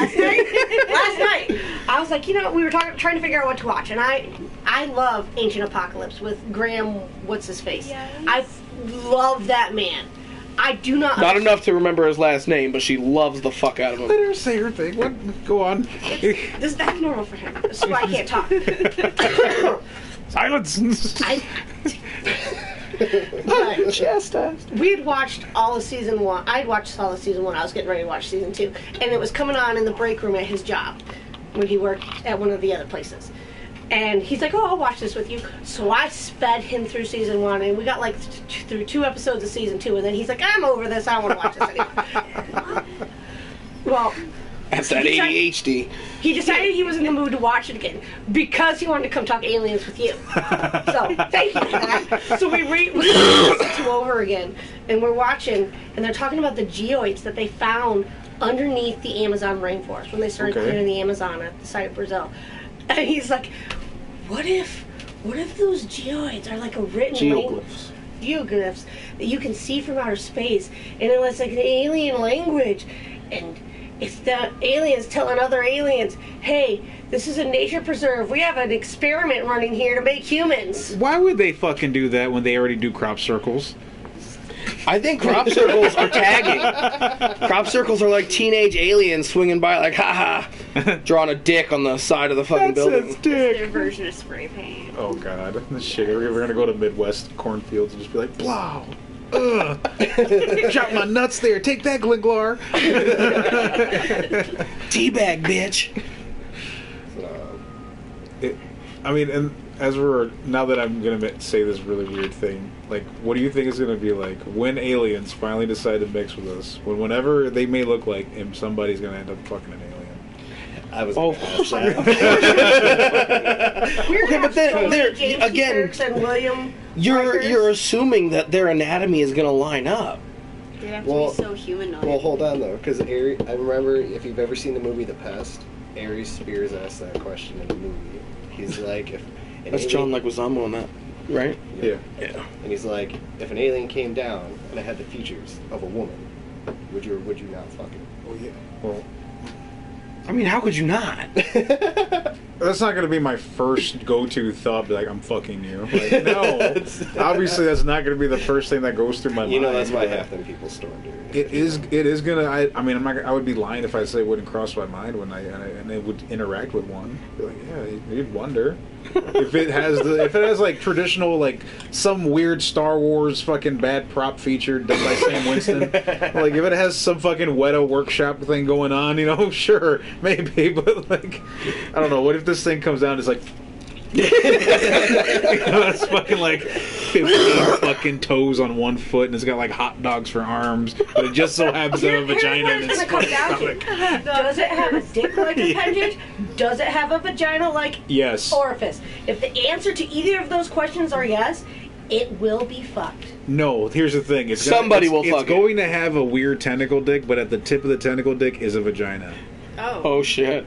I was like, we were trying to figure out what to watch, and I love Ancient Apocalypse with Graham. What's his face? Yes. I love that man. I do not. Not enough to remember his last name, but she loves the fuck out of him. Let her say her thing. What? Go on. That's normal for him. This is why I can't talk. Silence. We had watched all of season 1. I'd watched all of season 1. I was getting ready to watch season 2, and it was coming on in the break room at his job when he worked at one of the other places. And he's like, I'll watch this with you. So I sped him through season 1, and we got like through 2 episodes of season 2, and then he's like, I'm over this. I don't want to watch this anymore. Well, that's that ADHD. He decided he was in the mood to watch it again because he wanted to come talk aliens with you. So thank you for that. So we season 2 over again, and we're watching, and they're talking about the geoids that they found underneath the Amazon rainforest when they started clearing the Amazon at the side of Brazil. And he's like, what if those geoids are like a written geoglyphs that you can see from outer space, and it's like an alien language, and it's the aliens telling other aliens, hey, this is a nature preserve. We have an experiment running here to make humans. Why would they fucking do that when they already do crop circles? I think crop circles are tagging. Crop circles are like teenage aliens swinging by like, haha, drawing a dick on the side of the fucking building. It's their version of spray paint. Oh, God. This shit. We're going to go to Midwest cornfields and just be like, blow. Ugh. Drop my nuts there. Take that, Glinglar. Teabag, bitch. And now that I'm going to say this really weird thing, like, what do you think is going to be like when aliens finally decide to mix with us? Whenever they may look like him, somebody's going to end up fucking an alien. I was. Oh, of course. Okay, but then again, and William you're assuming that their anatomy is going to line up. They have to be so humanoid. Well, hold on though, because I remember if you've ever seen the movie The Pest, Aries Spears asked that question in the movie. He's like, if that's John Leguizamo on that, right? Yeah. And he's like, if an alien came down and it had the features of a woman, would you not fuck it? Oh yeah. Well, I mean, how could you not? That's not going to be my first go-to thought, be like, I'm fucking you. Like, no. Obviously, that's not going to be the first thing that goes through my mind. That's why half them people storm, dude. It is going to... I mean, I would be lying if I say it wouldn't cross my mind when and it would interact with one. Be like, yeah, you'd wonder. if it has like traditional, like some weird Star Wars fucking bad prop feature done by Sam Winston, like if it has some fucking Weta workshop thing going on, sure, maybe, but like, I don't know. What if this thing comes down and it's like, It's fucking like 15 fucking toes on one foot, and it's got like hot dogs for arms, but it just so happens to have a vagina in its Here's what it's gonna stomach. come down to. Does it have a dick-like appendage? Does it have a vagina-like Yes. orifice? If the answer to either of those questions are yes, it will be fucked. No, here's the thing. Somebody will fuck it. It's going to have a weird tentacle dick, but at the tip of the tentacle dick is a vagina. Oh shit.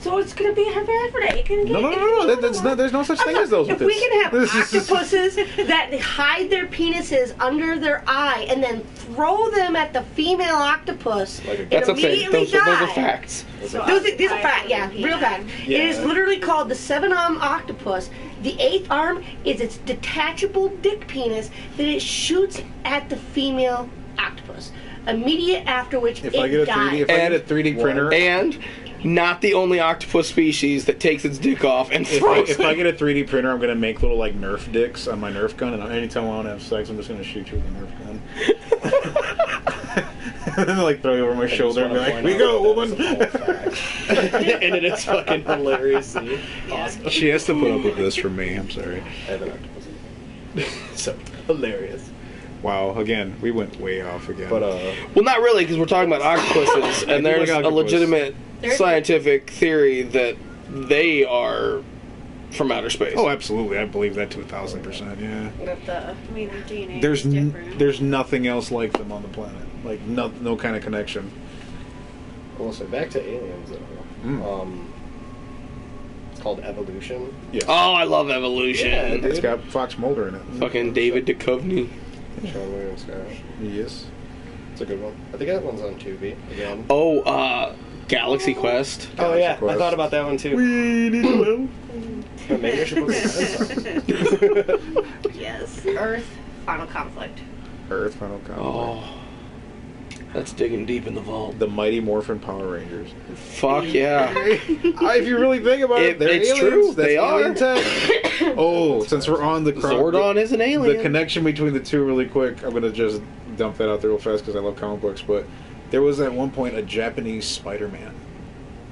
So it's gonna be a hermaphrodite. It can get, No. That's not. There's no such thing as those. If we can have octopuses that hide their penises under their eye and then throw them at the female octopus, That's a thing. immediately Those are die. facts. These are fact, yeah, real fact. Yeah. It is literally called the 7-arm octopus. The 8th arm is its detachable dick penis that it shoots at the female octopus. Immediate after which If it I get a 3D, dies. if I get a 3D printer, And not the only octopus species that takes its dick off and throws if I get a 3D printer, I'm gonna make little like Nerf dicks on my Nerf gun, and anytime I want to have sex, I'm just gonna shoot you with a Nerf gun. And then like throw you over my shoulder and be like, "We go, woman." And it is fucking hilariously awesome. She has to put up with this from me. I'm sorry. I have an octopus. So hilarious. Wow. Again, we went way off again. But Well, not really, because we're talking about octopuses, and do like there's a octopus. legitimate scientific theory that they are from outer space. oh, absolutely, I believe that to 1,000%. Yeah. I mean, their DNA There's is different. there's nothing else like them on the planet. Like no kind of connection. well, so back to aliens though. It's called evolution. Yes. Oh, I love evolution. Yeah, dude. It's got Fox Mulder in it. Fucking David Duchovny. Sean William Scott. Yes. It's a good one. I think that one's on Tubi again. Oh, Galaxy Quest. Oh yeah, Quest. I thought about that one too. We need to know. Maybe I should put some friends on. Yes. Earth, final conflict. Earth Final Conflict. Oh, that's digging deep in the vault. The Mighty Morphin Power Rangers. Fuck yeah. If you really think about it, they're It's aliens. true, That's they are. alien tech. Oh, since we're on the Zordon is an alien. The connection between the two, really quick. I'm gonna just dump that out there real fast because I love comic books. But there was at one point a Japanese Spider-Man,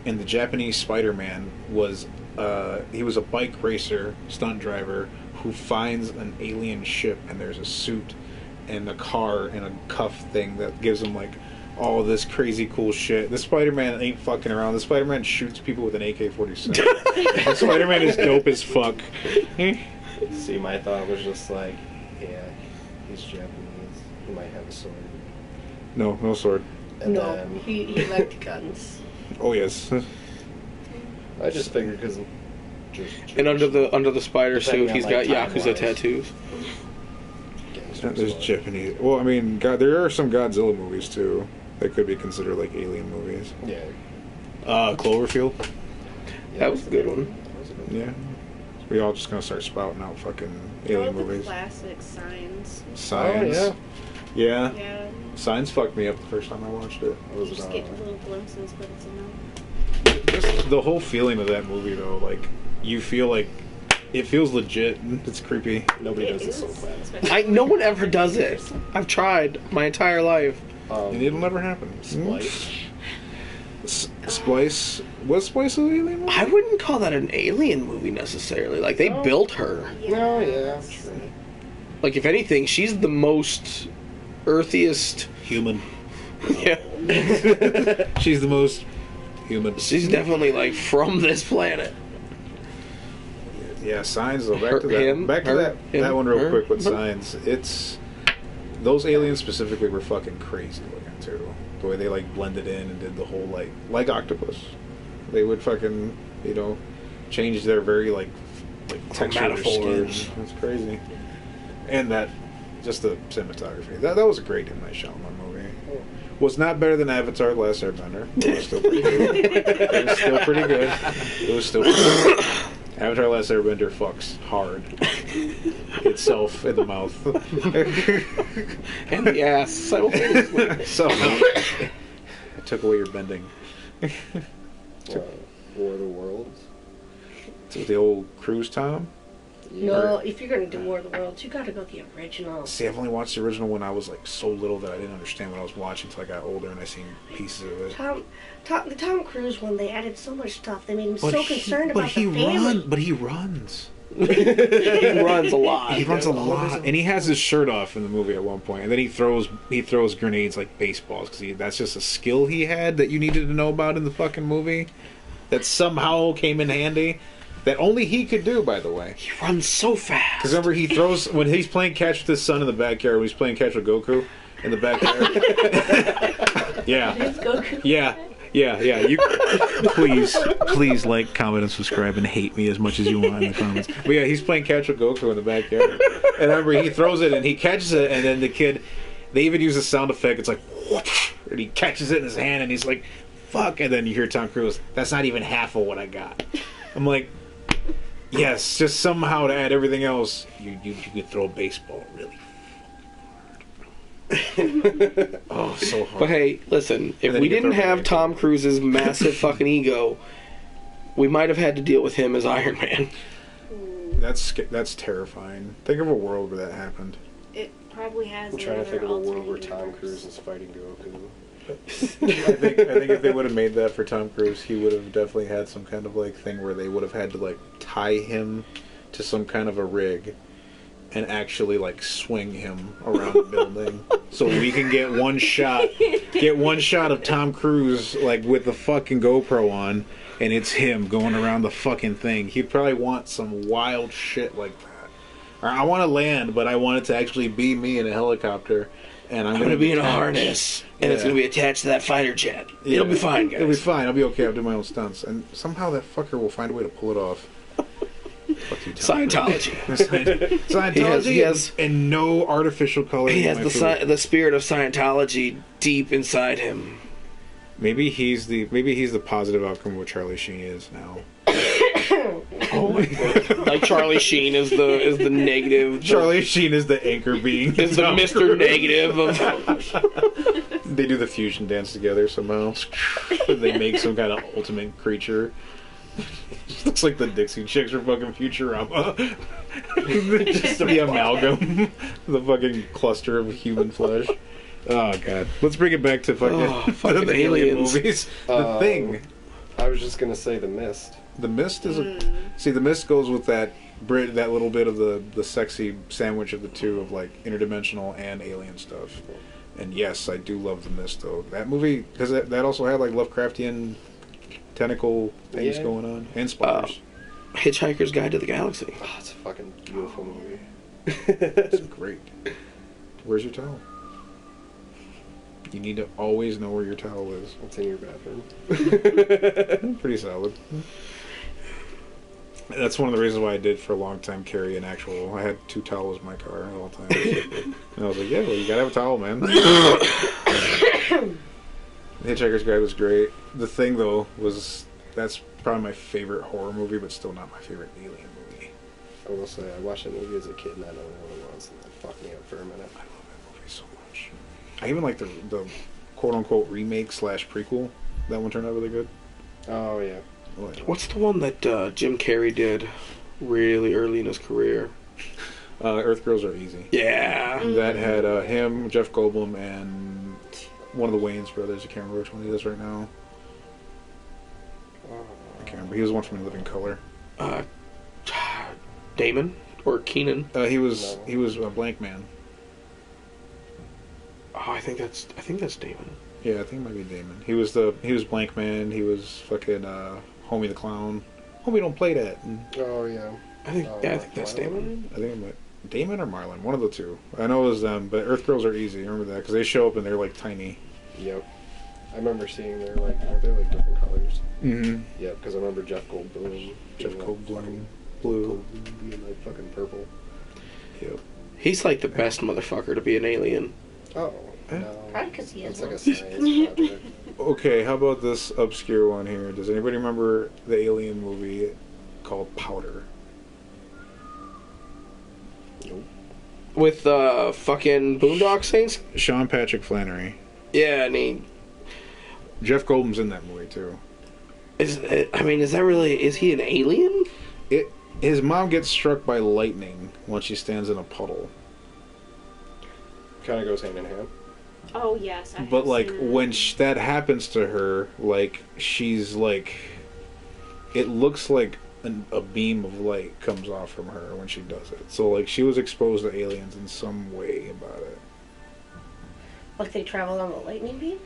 and the Japanese Spider-Man was he was a bike racer, stunt driver who finds an alien ship, and there's a suit and a car and a cuff thing that gives him like all this crazy cool shit. The Spider-Man ain't fucking around. The Spider-Man shoots people with an AK-47. The Spider-Man is dope as fuck. See, my thought was just like, yeah, he's Japanese. He might have a sword. No sword. And No, then he liked guns. Oh yes. I just figured because And under the spider Depending suit, on, he's like, got Yakuza time-wise. tattoos. There's Japanese. Well, I mean, there are some Godzilla movies too that could be considered like alien movies. Yeah. Cloverfield. That was a good one. That was a good one. Yeah. We all just gonna start spouting out fucking All alien the movies. classic signs. Signs. Oh, Yeah. Yeah. Signs fucked me up the first time I watched it. What was You it just on? get little glimpses, but it's enough. Just the whole feeling of that movie, though, like you feel like it feels legit. It's creepy. Nobody It does this so is, fast. especially- No one ever does it. I've tried my entire life. And it'll never happen. Splice. Splice. Was Splice an alien movie? I wouldn't call that an alien movie necessarily. Like they built her. No, yeah. True. Like if anything, she's the most earthiest. Human. Yeah, She's the most human. she's definitely like from this planet. Yeah, Signs though. Back Her- to that. him, Back to her, that. him, That one real her, quick with her. Signs. It's those aliens specifically were fucking crazy looking too. The way they like blended in and did the whole like octopus. They would fucking change their very like texture of their skin. Chromatophores. It's crazy. And that just the cinematography. That was a great M. Night Shyamalan movie. Was not better than Avatar: The Last Airbender. It was still pretty good. It was still pretty good. It was still pretty good. Avatar: The Last Airbender fucks hard itself in the mouth. And the ass simultaneously. So it took away your bending. War of the Worlds. To the old cruise Tom. No, if you're gonna do War of the Worlds, you gotta go the original. See, I've only watched the original when I was like so little that I didn't understand what I was watching until I got older and I seen pieces of it. The Tom Cruise one, they added so much stuff. They made him so concerned about the family. But he runs. He runs a lot. He runs a lot, and he has his shirt off in the movie at one point, and then he throws grenades like baseballs because that's just a skill he had that you needed to know about in the fucking movie that somehow came in handy. That only he could do, by the way. He runs so fast. Because remember, he throws when he's playing catch with his son in the backyard. When he's playing catch with Goku in the backyard. Yeah. Goku. Yeah. You please like, comment, and subscribe, and hate me as much as you want in the comments. But yeah, he's playing catch with Goku in the backyard. And remember, he throws it and he catches it, and then the kid, they even use a sound effect. It's like, whoosh, and he catches it in his hand, and he's like, fuck. And then you hear Tom Cruise, that's not even half of what I got. I'm like, yes, just somehow to add everything else, you could throw a baseball really hard. Oh, so hard. But hey, listen, if we didn't have Tom Cruise's massive fucking ego, we might have had to deal with him as Iron Man. That's terrifying. Think of a world where that happened. It probably has. I'm trying to think of a world where Tom Cruise is fighting Goku. I think if they would have made that for Tom Cruise, he would have definitely had some kind of like thing where they would have had to like tie him to some kind of a rig and actually like swing him around the building so we can get one shot of Tom Cruise like with the fucking GoPro on, and it's him going around the fucking thing. He'd probably want some wild shit like that. Or I want to land, but I want it to actually be me in a helicopter. And I'm going to be in a harness, and it's going to be attached to that fighter jet. Yeah. It'll be fine, guys. It'll be fine. I'll be okay. I'll do my own stunts. And somehow that fucker will find a way to pull it off. Fuck you, Tom. Scientology. Scientology he has, and no artificial color. He has the spirit of Scientology deep inside him. Maybe he's the positive outcome of what Charlie Sheen is now. Oh my God. Like Charlie Sheen is the negative. Charlie Sheen is the anchor being. Is the Mr. Negative of. They do the fusion dance together somehow. They make some kind of ultimate creature. Looks like the Dixie Chicks from fucking Futurama. Just the amalgam, the fucking cluster of human flesh. Oh God! Let's bring it back to fucking the alien movies. The Thing. I was just gonna say The Mist. The Mist is see. The Mist goes with that little bit of the sexy sandwich of the two of like interdimensional and alien stuff. And yes, I do love The Mist though. That movie because that also had like Lovecraftian tentacle things going on and spiders. Hitchhiker's Guide to the Galaxy. Oh, it's a fucking beautiful movie. It's great. Where's your towel? You need to always know where your towel is. It's in your bathroom. Pretty solid. That's one of the reasons why I did for a long time carry an actual. I had 2 towels in my car at all times. And I was like, yeah, well, you gotta have a towel, man. Hitchhiker's Guide was great. The Thing, though, that's probably my favorite horror movie, but still not my favorite alien movie. I will say, I watched that movie as a kid, and I don't know what it was, and that fucked me up for a minute. I love that movie so much. I even like the quote-unquote remake / prequel. That one turned out really good. Oh, yeah. What's the one that Jim Carrey did really early in his career? Earth Girls Are Easy. Yeah. That had him, Jeff Goldblum, and one of the Wayans brothers. I can't remember which one he is right now. I can't remember. He was one from In Living Color. Damon or Keenan? He was a Blank Man. Oh, I think that's Damon. Yeah, I think it might be Damon. He was Blank Man. He was fucking Homie the Clown. Homie don't play that. Oh yeah. I think that's Damon. I think it might Damon or Marlon, one of the two. I know it was them, but Earth Girls Are Easy. I remember that because they show up and they're like tiny. Yep. I remember seeing aren't they like different colors? Mm-hmm. Yeah, because I remember Jeff Goldblum. Blue, being like fucking purple. Yep. He's like the best motherfucker to be an alien. Oh. No. Probably because he is. It's like a science project. Okay, how about this obscure one here? Does anybody remember the Alien movie called Powder? Nope. With fucking Boondock Saints? Sean Patrick Flannery. Yeah, and Jeff Goldblum's in that movie too. Is that really? Is he an alien? his mom gets struck by lightning when she stands in a puddle. Kind of goes hand in hand. Oh yes. But like when that happens to her, like she's like, it looks like a beam of light comes off from her when she does it. So like she was exposed to aliens in some way about it. Like they traveled on the lightning beam?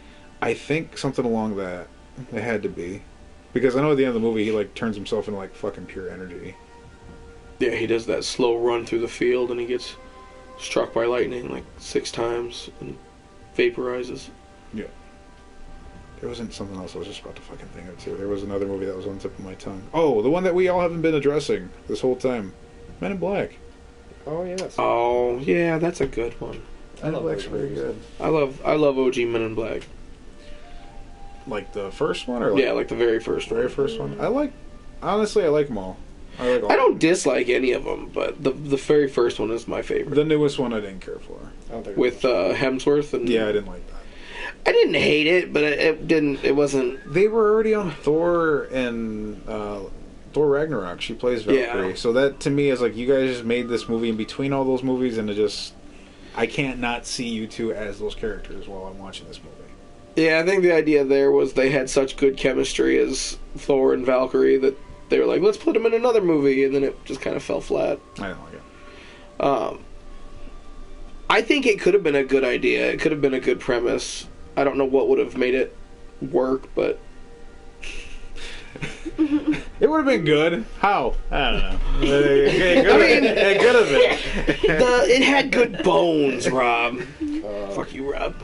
I think something along that. It had to be. Because I know at the end of the movie he like turns himself into like fucking pure energy. Yeah, he does that slow run through the field and he gets struck by lightning like 6 times and vaporizes. Yeah. There wasn't something else I was just about to fucking think of too. There was another movie that was on the tip of my tongue. Oh, the one that we all haven't been addressing this whole time. Men in Black. Oh yes. Oh yeah, that's a good one. Men in Black's very good. I love OG Men in Black. Like the first one, or like the very first one. Very first one. Honestly, I like them all. I don't dislike any of them, but the very first one is my favorite. The newest one I didn't care for. With Hemsworth and yeah, I didn't like that. I didn't hate it, but it wasn't. They were already on Thor and Thor Ragnarok. She plays Valkyrie, yeah. So that to me is like you guys just made this movie in between all those movies, and I can't not see you two as those characters while I'm watching this movie. Yeah, I think the idea there was they had such good chemistry as Thor and Valkyrie that they were like, let's put them in another movie, and then it just kind of fell flat. I didn't like it. I think it could have been a good idea. It could have been a good premise. I don't know what would have made it work, but it would have been good. How? I don't know. It could have been. It had good bones, Rob. Fuck you, Rob.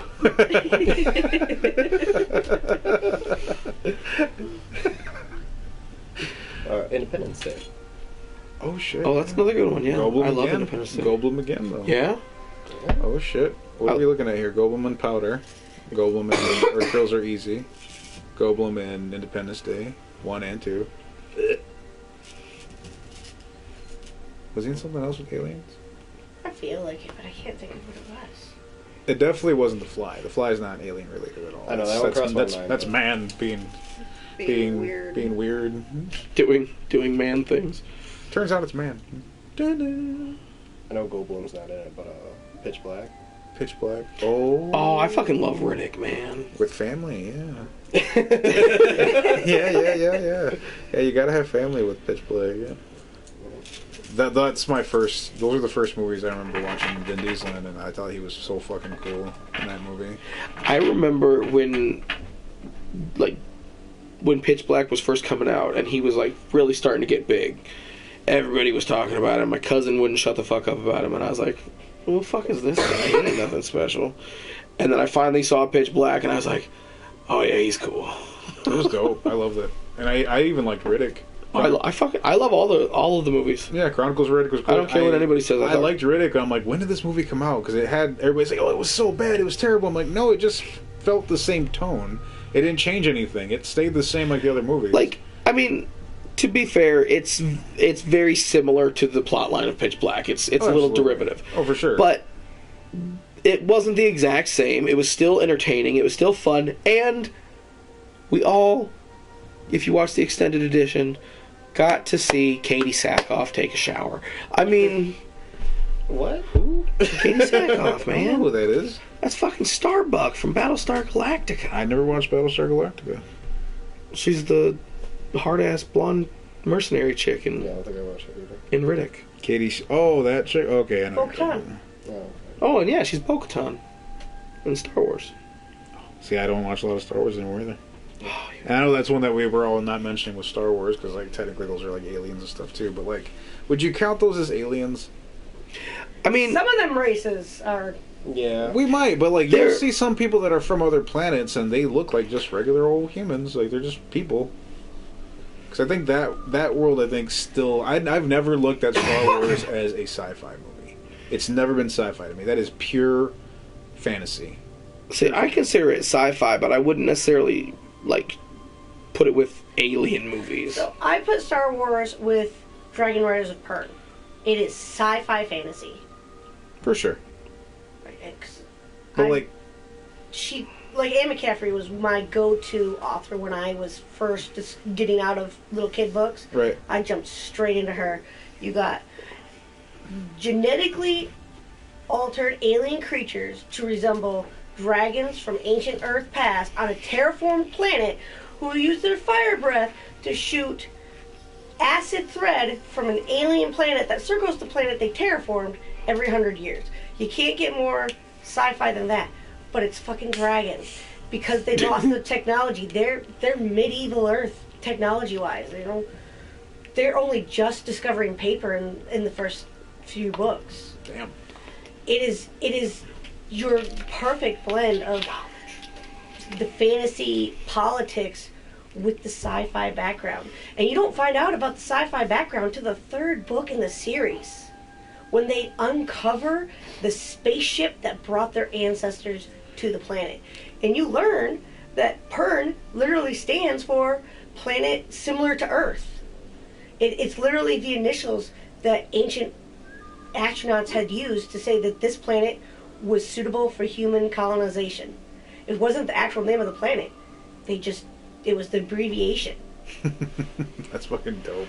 Independence Day. Oh shit. Oh, that's another good one. Yeah, Goldblum I love again. Independence Day. Goldblum again, though. Yeah. Oh shit. What are we looking at here? Goldblum and Powder. Goldblum and Earth Girls Are Easy. Goldblum and Independence Day 1 and 2. Was he in something else with aliens? I feel like it, but I can't think of what it was. It definitely wasn't The Fly. The Fly is not alien related at all. I know that one crossed my mind. That's man being weird. Being weird. Doing man things. Turns out it's man. I know Goldblum's not in it, but Pitch Black. Pitch Black. Oh, I fucking love Riddick, man. With family, yeah. Yeah, you gotta have family with Pitch Black, yeah. That's my first. Those are the first movies I remember watching Vin Diesel in, and I thought he was so fucking cool in that movie. I remember when Pitch Black was first coming out, and he was like really starting to get big. Everybody was talking about him. My cousin wouldn't shut the fuck up about him, and I was like, "Who the fuck is this guy? He ain't nothing special." And then I finally saw Pitch Black, and I was like, "Oh yeah, he's cool." It was dope. I loved it, and I even liked Riddick. I love all of the movies. Yeah, Chronicles of Riddick was cool. I don't care what anybody says. I liked Riddick. I'm like, when did this movie come out? Because it had everybody's like, oh, it was so bad, it was terrible. I'm like, no, it just felt the same tone. It didn't change anything. It stayed the same like the other movies. Like, I mean, to be fair, it's very similar to the plot line of Pitch Black. It's a little derivative. Oh, for sure. But it wasn't the exact same. It was still entertaining. It was still fun, and we all, if you watch the extended edition, got to see Katie Sackhoff take a shower. I mean, what? Who? Katie Sackhoff, man. I don't know who that is. That's fucking Starbuck from Battlestar Galactica. I never watched Battlestar Galactica. She's the hard-ass blonde mercenary chick in, Yeah, I don't think I watched it either. in Riddick. Katie. Oh, that chick. Okay, I know. Bo-Katan. Oh, and yeah, she's Bo-Katan in Star Wars. See, I don't watch a lot of Star Wars anymore either. And I know that's one that we were all not mentioning with Star Wars because, like, technically those are like aliens and stuff too. But like, would you count those as aliens? I mean, Some of them races are. Yeah. We might, but like you'll see some people that are from other planets and they look like just regular old humans. Like they're just people. Because I think that world, I think still, I've never looked at Star Wars as a sci-fi movie. It's never been sci-fi to me. That is pure fantasy. see, I consider it sci-fi, but I wouldn't necessarily like put it with alien movies. So I put Star Wars with Dragon Riders of Pern. It is sci-fi fantasy. For sure. Right, But like, she like Anne McCaffrey was my go-to author when I was first just getting out of little kid books. Right. I jumped straight into her. You got genetically altered alien creatures to resemble dragons from ancient Earth past on a terraformed planet who use their fire breath to shoot acid thread from an alien planet that circles the planet they terraformed every 100 years. You can't get more sci-fi than that. But it's fucking dragons. Because they lost the technology. They're medieval Earth technology-wise. They're only just discovering paper in the first few books. Damn. It is your perfect blend of the fantasy politics with the sci-fi background. And you don't find out about the sci-fi background to the third book in the series, when they uncover the spaceship that brought their ancestors to the planet. And you learn that PERN literally stands for planet similar to Earth. It's literally the initials that ancient astronauts had used to say that this planet was suitable for human colonization. It wasn't the actual name of the planet. It was the abbreviation. That's fucking dope.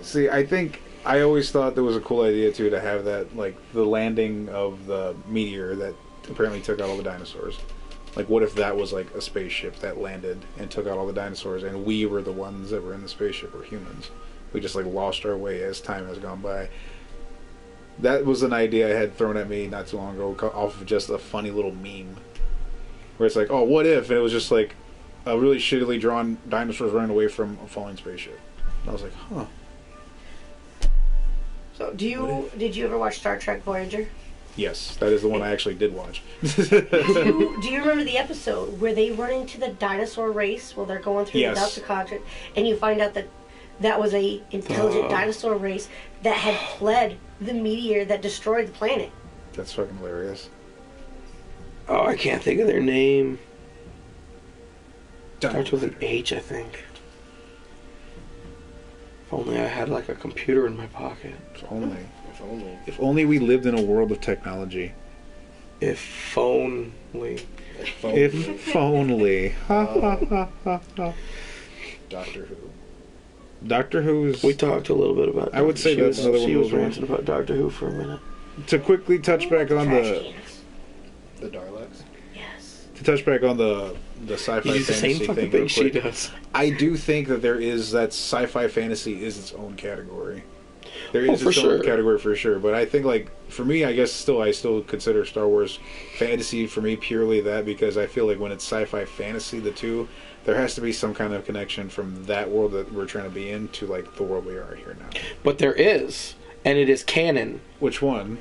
See, I always thought there was a cool idea too to have that, like the landing of the meteor that apparently took out all the dinosaurs. Like, what if that was like a spaceship that landed and took out all the dinosaurs, and we were the ones that were in the spaceship, or humans? We just like lost our way as time has gone by. That was an idea I had thrown at me not too long ago, off of just a funny little meme, where it's like, oh, what if? And it was just like a really shittily drawn dinosaurs running away from a falling spaceship. And I was like, huh. So, did you ever watch Star Trek Voyager? Yes, that is the one I actually did watch. do you remember the episode where they run into the dinosaur race while they're going through the Delta Quadrant, and you find out that was a intelligent dinosaur race that had fled the meteor that destroyed the planet? That's fucking hilarious. Oh, I can't think of their name. Starts with an H, I think. If only I had like a computer in my pocket. If only. If only we lived in a world of technology. If only. If only. Ha ha ha ha ha. Doctor Who. Doctor Who's. We talked a little bit about. I would say that's another one. She was ranting about Doctor Who for a minute. To quickly touch back on the Daleks. Yes. To touch back on the sci-fi fantasy thing, real she quick, does. I do think that there is that sci-fi fantasy is its own category. There is its own category for sure, but I think, like, for me, I still consider Star Wars fantasy for me purely that, because I feel like when it's sci-fi fantasy, the two, there has to be some kind of connection from that world that we're trying to be in to, like, the world we are here now. But there is, and it is canon. Which one?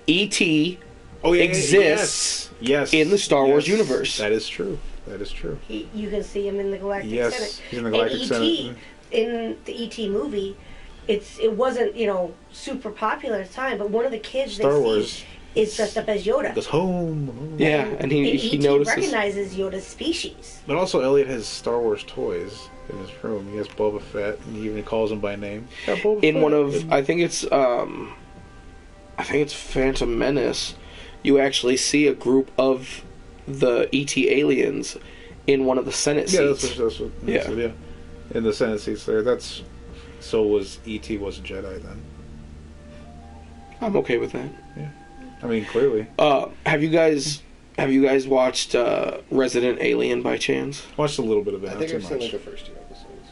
E.T. exists in the Star Wars universe. That is true. That is true. You can see him in the Galactic Senate. Yes, he's in the Galactic Senate. In the E.T. movie, it wasn't, super popular at the time, but one of the kids is dressed up as Yoda. Goes home. Yeah, and he notices. recognizes Yoda's species. But also, Elliot has Star Wars toys in his room. He has Boba Fett, and he even calls him by name. One of, I think it's Phantom Menace, you actually see a group of the E.T. aliens in one of the Senate seats. That's what yeah. In the Senate seats there. So was E.T. was a Jedi then. I'm okay with that. Yeah. I mean, clearly. Have you guys watched Resident Alien by chance? Watched a little bit of it. I think I've seen like the first 2 episodes.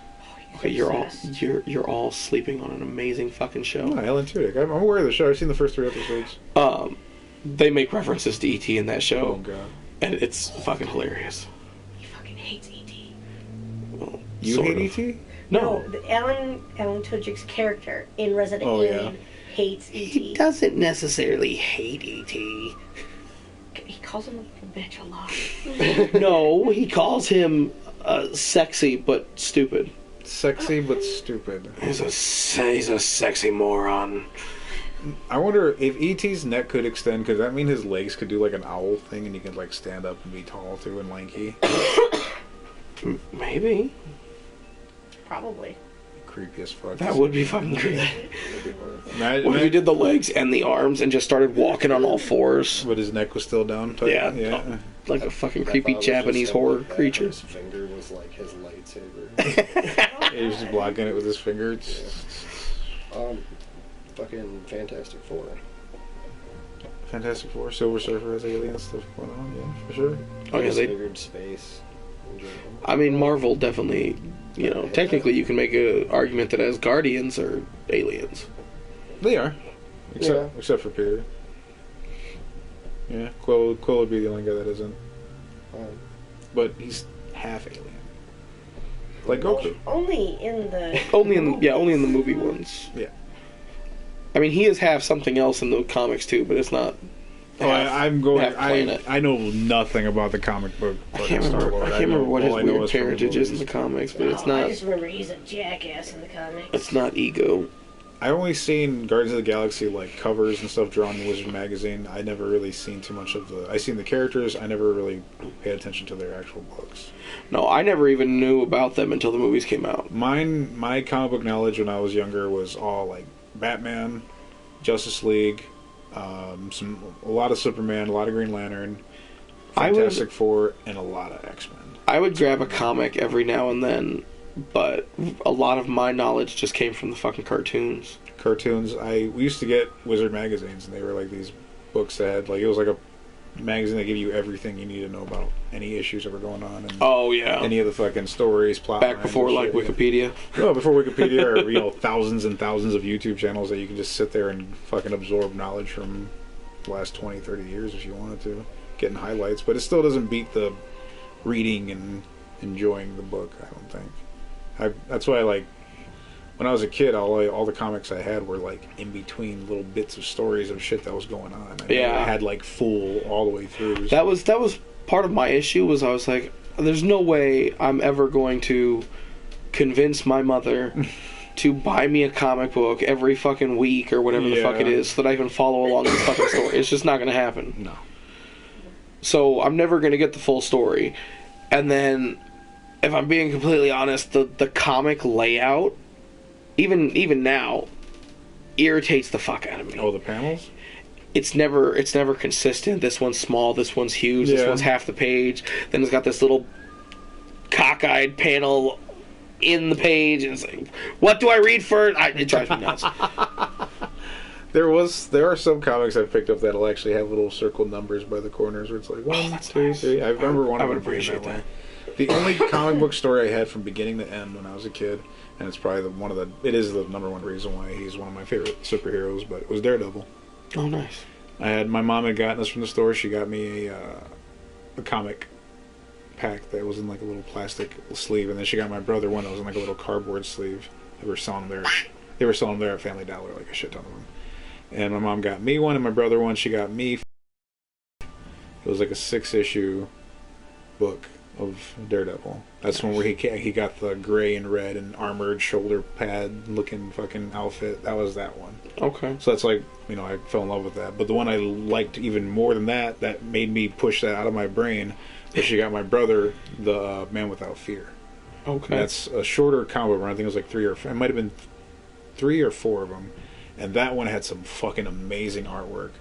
Okay, you're all sleeping on an amazing fucking show. Oh, Alan Tudyk. I'm aware of the show. I've seen the first 3 episodes. They make references to E.T. in that show. Oh god. And it's fucking hilarious. He fucking hates E.T. Well, you hate E.T.? No. Alan Tudyk's character in Resident Alien hates E.T. He doesn't necessarily hate E.T. He calls him a bitch a lot. No, he calls him sexy but stupid. Sexy but stupid. He's a sexy moron. I wonder if E.T.'s neck could extend, because that mean his legs could do like an owl thing, and he could like stand up and be tall too and lanky. Maybe. Probably. creepy as fuck. That would be fucking creepy. Imagine, What if he did the legs and the arms and just started walking on all fours? But his neck was still down. Tight. Yeah. Like a fucking creepy Japanese horror creature. His finger was like his lightsaber. He was just blocking it with his finger. Fucking Fantastic Four. Fantastic Four, Silver Surfer has aliens stuff going on. Yeah, for sure. Oh yeah, they figured space. I mean, Marvel definitely. You know, technically, you can make an argument that as Guardians are aliens. They are, except for Peter. Yeah, Quill would be the only guy that isn't. But he's half alien. Like Goku. Only in the only in the movie ones. Yeah. I mean, he is half something else in the comics too, but it's not. I'm going. I know nothing about the comic book. I can't remember what his weird parentage is in the comics, but it's not. I just remember he's a jackass in the comics. It's not Ego. I only seen Guardians of the Galaxy like covers and stuff drawn in Wizard magazine. I never really seen too much of the. I seen the characters. I never really paid attention to their actual books. No, I never even knew about them until the movies came out. My comic book knowledge when I was younger was all like Batman, Justice League, a lot of Superman, a lot of Green Lantern, Fantastic Four, and a lot of X-Men. I would grab a comic every now and then, but a lot of my knowledge just came from the fucking cartoons. We used to get Wizard magazines, and they were like these books that had like it was like a magazine that gave you everything you need to know about any issues that were going on. And any of the fucking stories, plot. Back before like Wikipedia. No, before Wikipedia, or thousands and thousands of YouTube channels that you can just sit there and fucking absorb knowledge from the last 20, 30 years if you wanted to, getting highlights. But it still doesn't beat the reading and enjoying the book. I don't think. That's why when I was a kid, all the comics I had were like in between little bits of stories of shit that was going on. I had like full all the way through. That was part of my issue. Was I was like, there's no way I'm ever going to convince my mother to buy me a comic book every fucking week or whatever the fuck it is, so that I can follow along the fucking story. It's just not going to happen. No. So I'm never going to get the full story. And then, if I'm being completely honest, the comic layout, even now, irritates the fuck out of me. Oh, the panels? It's never consistent. This one's small, this one's huge, this one's half the page. Then it's got this little cockeyed panel in the page, and it's like, what do I read first? It drives me nuts. There are some comics I've picked up that'll actually have little circled numbers by the corners where it's like 1, 2, 3. I remember one. I would appreciate that. The only comic book story I had from beginning to end when I was a kid, and it's probably it is the number one reason why he's one of my favorite superheroes, but it was Daredevil. Oh, nice. My mom had gotten us from the store. She got me a comic pack that was in like a little plastic sleeve, and then she got my brother one that was in like a little cardboard sleeve. They were selling them there at Family Dollar, like a shit ton of them. And my mom got me one, and my brother one. She got me. It was like a 6-issue book of Daredevil. That's one where he got the gray and red and armored shoulder pad looking fucking outfit. That was that one. Okay. So that's like, I fell in love with that. But the one I liked even more than that made me push that out of my brain, was she got my brother the Man Without Fear. Okay. And that's a shorter comic run. I think it was like it might have been 3 or 4 of them. And that one had some fucking amazing artwork.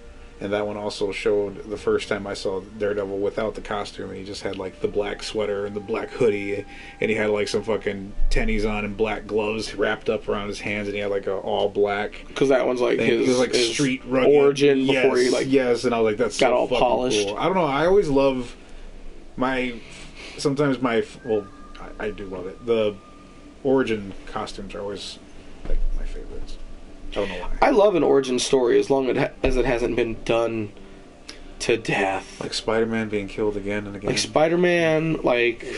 And that one also showed the first time I saw Daredevil without the costume, and he just had like the black sweater and the black hoodie, and he had like some fucking tennies on and black gloves wrapped up around his hands, and he had like a all black. Because that one's like his street rugged origin before he like and I was like, that's got so all polished. Cool. I don't know. I always love I do love it. The origin costumes are always like my favorites. I don't know why. I love an origin story as long as it hasn't been done to death. Like Spider-Man being killed again and again. Like Spider-Man,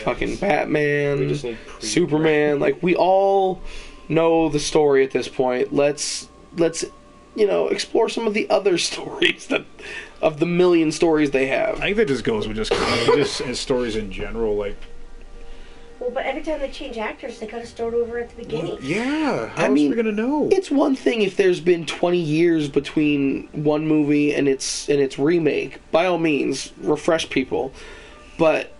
fucking Batman, we just need Superman. Like, we all know the story at this point. Let's explore some of the other stories of the million stories they have. I think that just goes with just as stories in general, like. Well, but every time they change actors, they gotta start over at the beginning. Yeah, how else are we gonna know? It's one thing if there's been 20 years between one movie and its remake. By all means, refresh people. But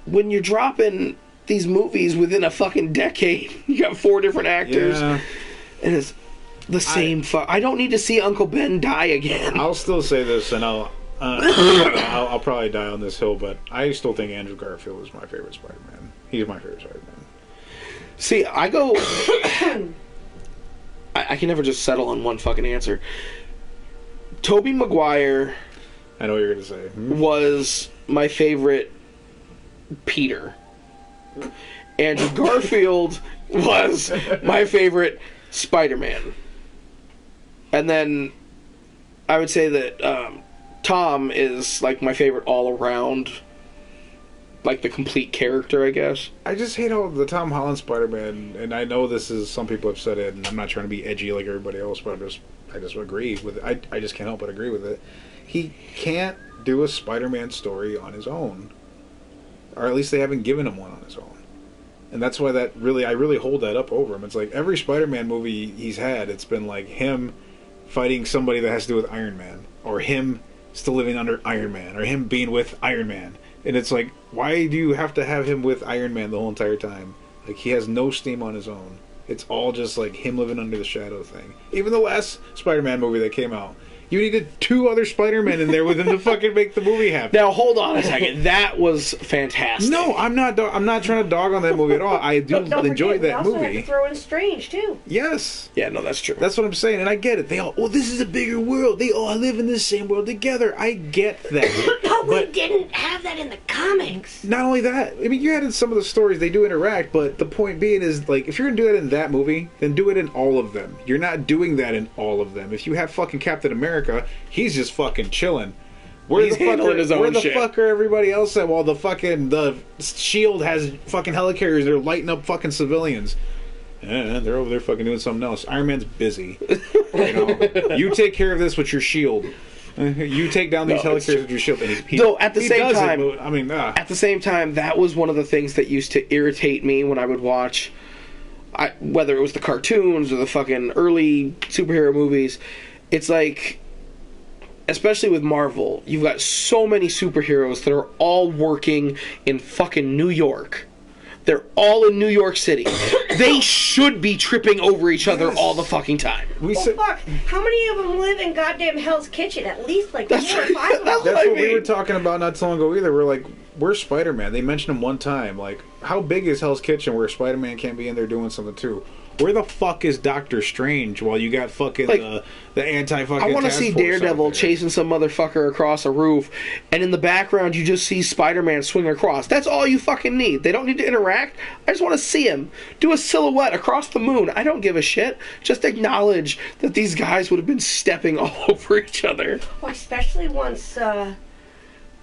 when you're dropping these movies within a fucking decade. You got 4 different actors. Yeah. And it's the same I don't need to see Uncle Ben die again. I'll still say this, and I'll probably die on this hill, but I still think Andrew Garfield is my favorite Spider-Man. He's my favorite Spider-Man. See, I go... I can never just settle on one fucking answer. Tobey Maguire... I know what you're going to say. Was my favorite Peter. Andrew Garfield was my favorite Spider-Man. And then I would say that Tom is like my favorite all-around, like the complete character, I guess. I just hate how the Tom Holland Spider-Man, and I know this is, some people have said it, and I'm not trying to be edgy like everybody else, but I just agree with it. I just can't help but agree with it. He can't do a Spider-Man story on his own. Or at least they haven't given him one on his own. And that's why I really hold that up over him. It's like every Spider-Man movie he's had, it's been like him fighting somebody that has to do with Iron Man. Or him still living under Iron Man. Or him being with Iron Man. And it's like, why do you have to have him with Iron Man the whole entire time? Like, he has no steam on his own. It's all just like him living under the shadow thing. Even the last Spider-Man movie that came out, you needed 2 other Spider-Men in there with him to fucking make the movie happen. Now, hold on a second. That was fantastic. No, I'm not trying to dog on that movie at all. I do enjoy that movie. We also have to throw in Strange, too. Yes. Yeah, no, that's true. That's what I'm saying, and I get it. They all, this is a bigger world. They all live in the same world together. I get that. But we didn't have that in the comics. Not only that, I mean, you had in some of the stories, they do interact, but the point being is, like, if you're going to do that in that movie, then do it in all of them. You're not doing that in all of them. If you have fucking Captain America, he's just fucking chilling. He's handling his own shit. Where the fuck are everybody else at while the SHIELD has fucking helicarriers, they're lighting up fucking civilians? Yeah, they're over there fucking doing something else. Iron Man's busy. You take care of this with your shield. You take down these helicarriers with your shield. Though at the same time, at the same time, that was one of the things that used to irritate me when I would watch, whether it was the cartoons or the fucking early superhero movies. It's like, especially with Marvel, you've got so many superheroes that are all working in fucking New York. They're all in New York City. They should be tripping over each other all the fucking time. Fuck. How many of them live in goddamn Hell's Kitchen? At least like 4 or 5 of them. That's what we were talking about not so long ago either. We're like, where's Spider-Man? They mentioned him one time. Like, how big is Hell's Kitchen where Spider-Man can't be in there doing something too? Where the fuck is Doctor Strange while you got fucking the anti-fucking I want to see Daredevil chasing some motherfucker across a roof, and in the background you just see Spider-Man swing across. That's all you fucking need. They don't need to interact. I just want to see him do a silhouette across the moon. I don't give a shit. Just acknowledge that these guys would have been stepping all over each other. Well, especially once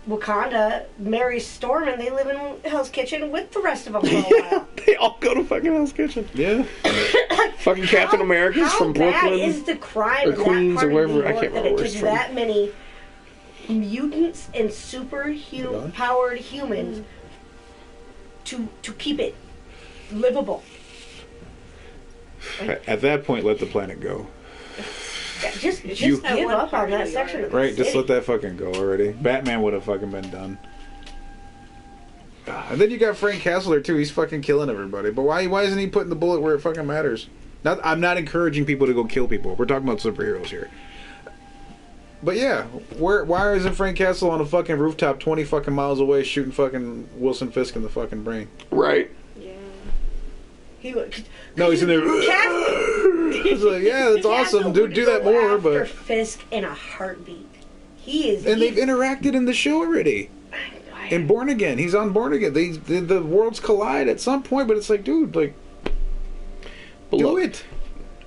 Wakanda marries Storm and they live in Hell's Kitchen with the rest of them for a while. They all go to fucking Hell's Kitchen. Yeah. Fucking Captain America's from Brooklyn. How bad is the crime or Queens in that part or wherever? of New York I can't that remember it where it's takes from. that many mutants and super-powered humans to keep it livable? At that point, let the planet go. Yeah, just give up on that section of the Right, just city. let that fucking go already. Batman would have fucking been done. And then you got Frank Castle there too. He's fucking killing everybody. But why isn't he putting the bullet where it fucking matters? I'm not encouraging people to go kill people. We're talking about superheroes here. But yeah, why isn't Frank Castle on a fucking rooftop 20 fucking miles away shooting fucking Wilson Fisk in the fucking brain? Right. No, he's in there. It's like, yeah, that's awesome. Do that more, but Fisk in a heartbeat. He is. And they've interacted in the show already. In Born Again, he's on Born Again. The worlds collide at some point, but it's like, dude, like, do it.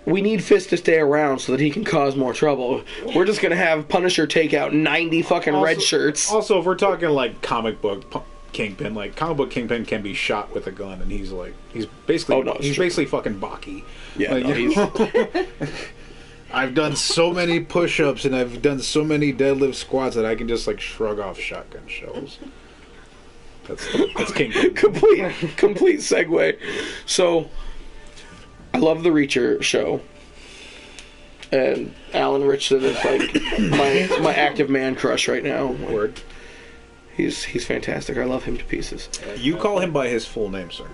We need Fisk to stay around so that he can cause more trouble. We're just gonna have Punisher take out 90 fucking red shirts. Also, if we're talking like comic book Kingpin, like comic book Kingpin can be shot with a gun, and he's basically fucking Baki. Yeah, like, I've done so many push-ups and I've done so many deadlift squats that I can just like shrug off shotgun shells. That's Kingpin. complete segue. So, I love the Reacher show, and Alan Ritchson is like my active man crush right now. Word. He's fantastic. I love him to pieces. You call him by his full name, sir.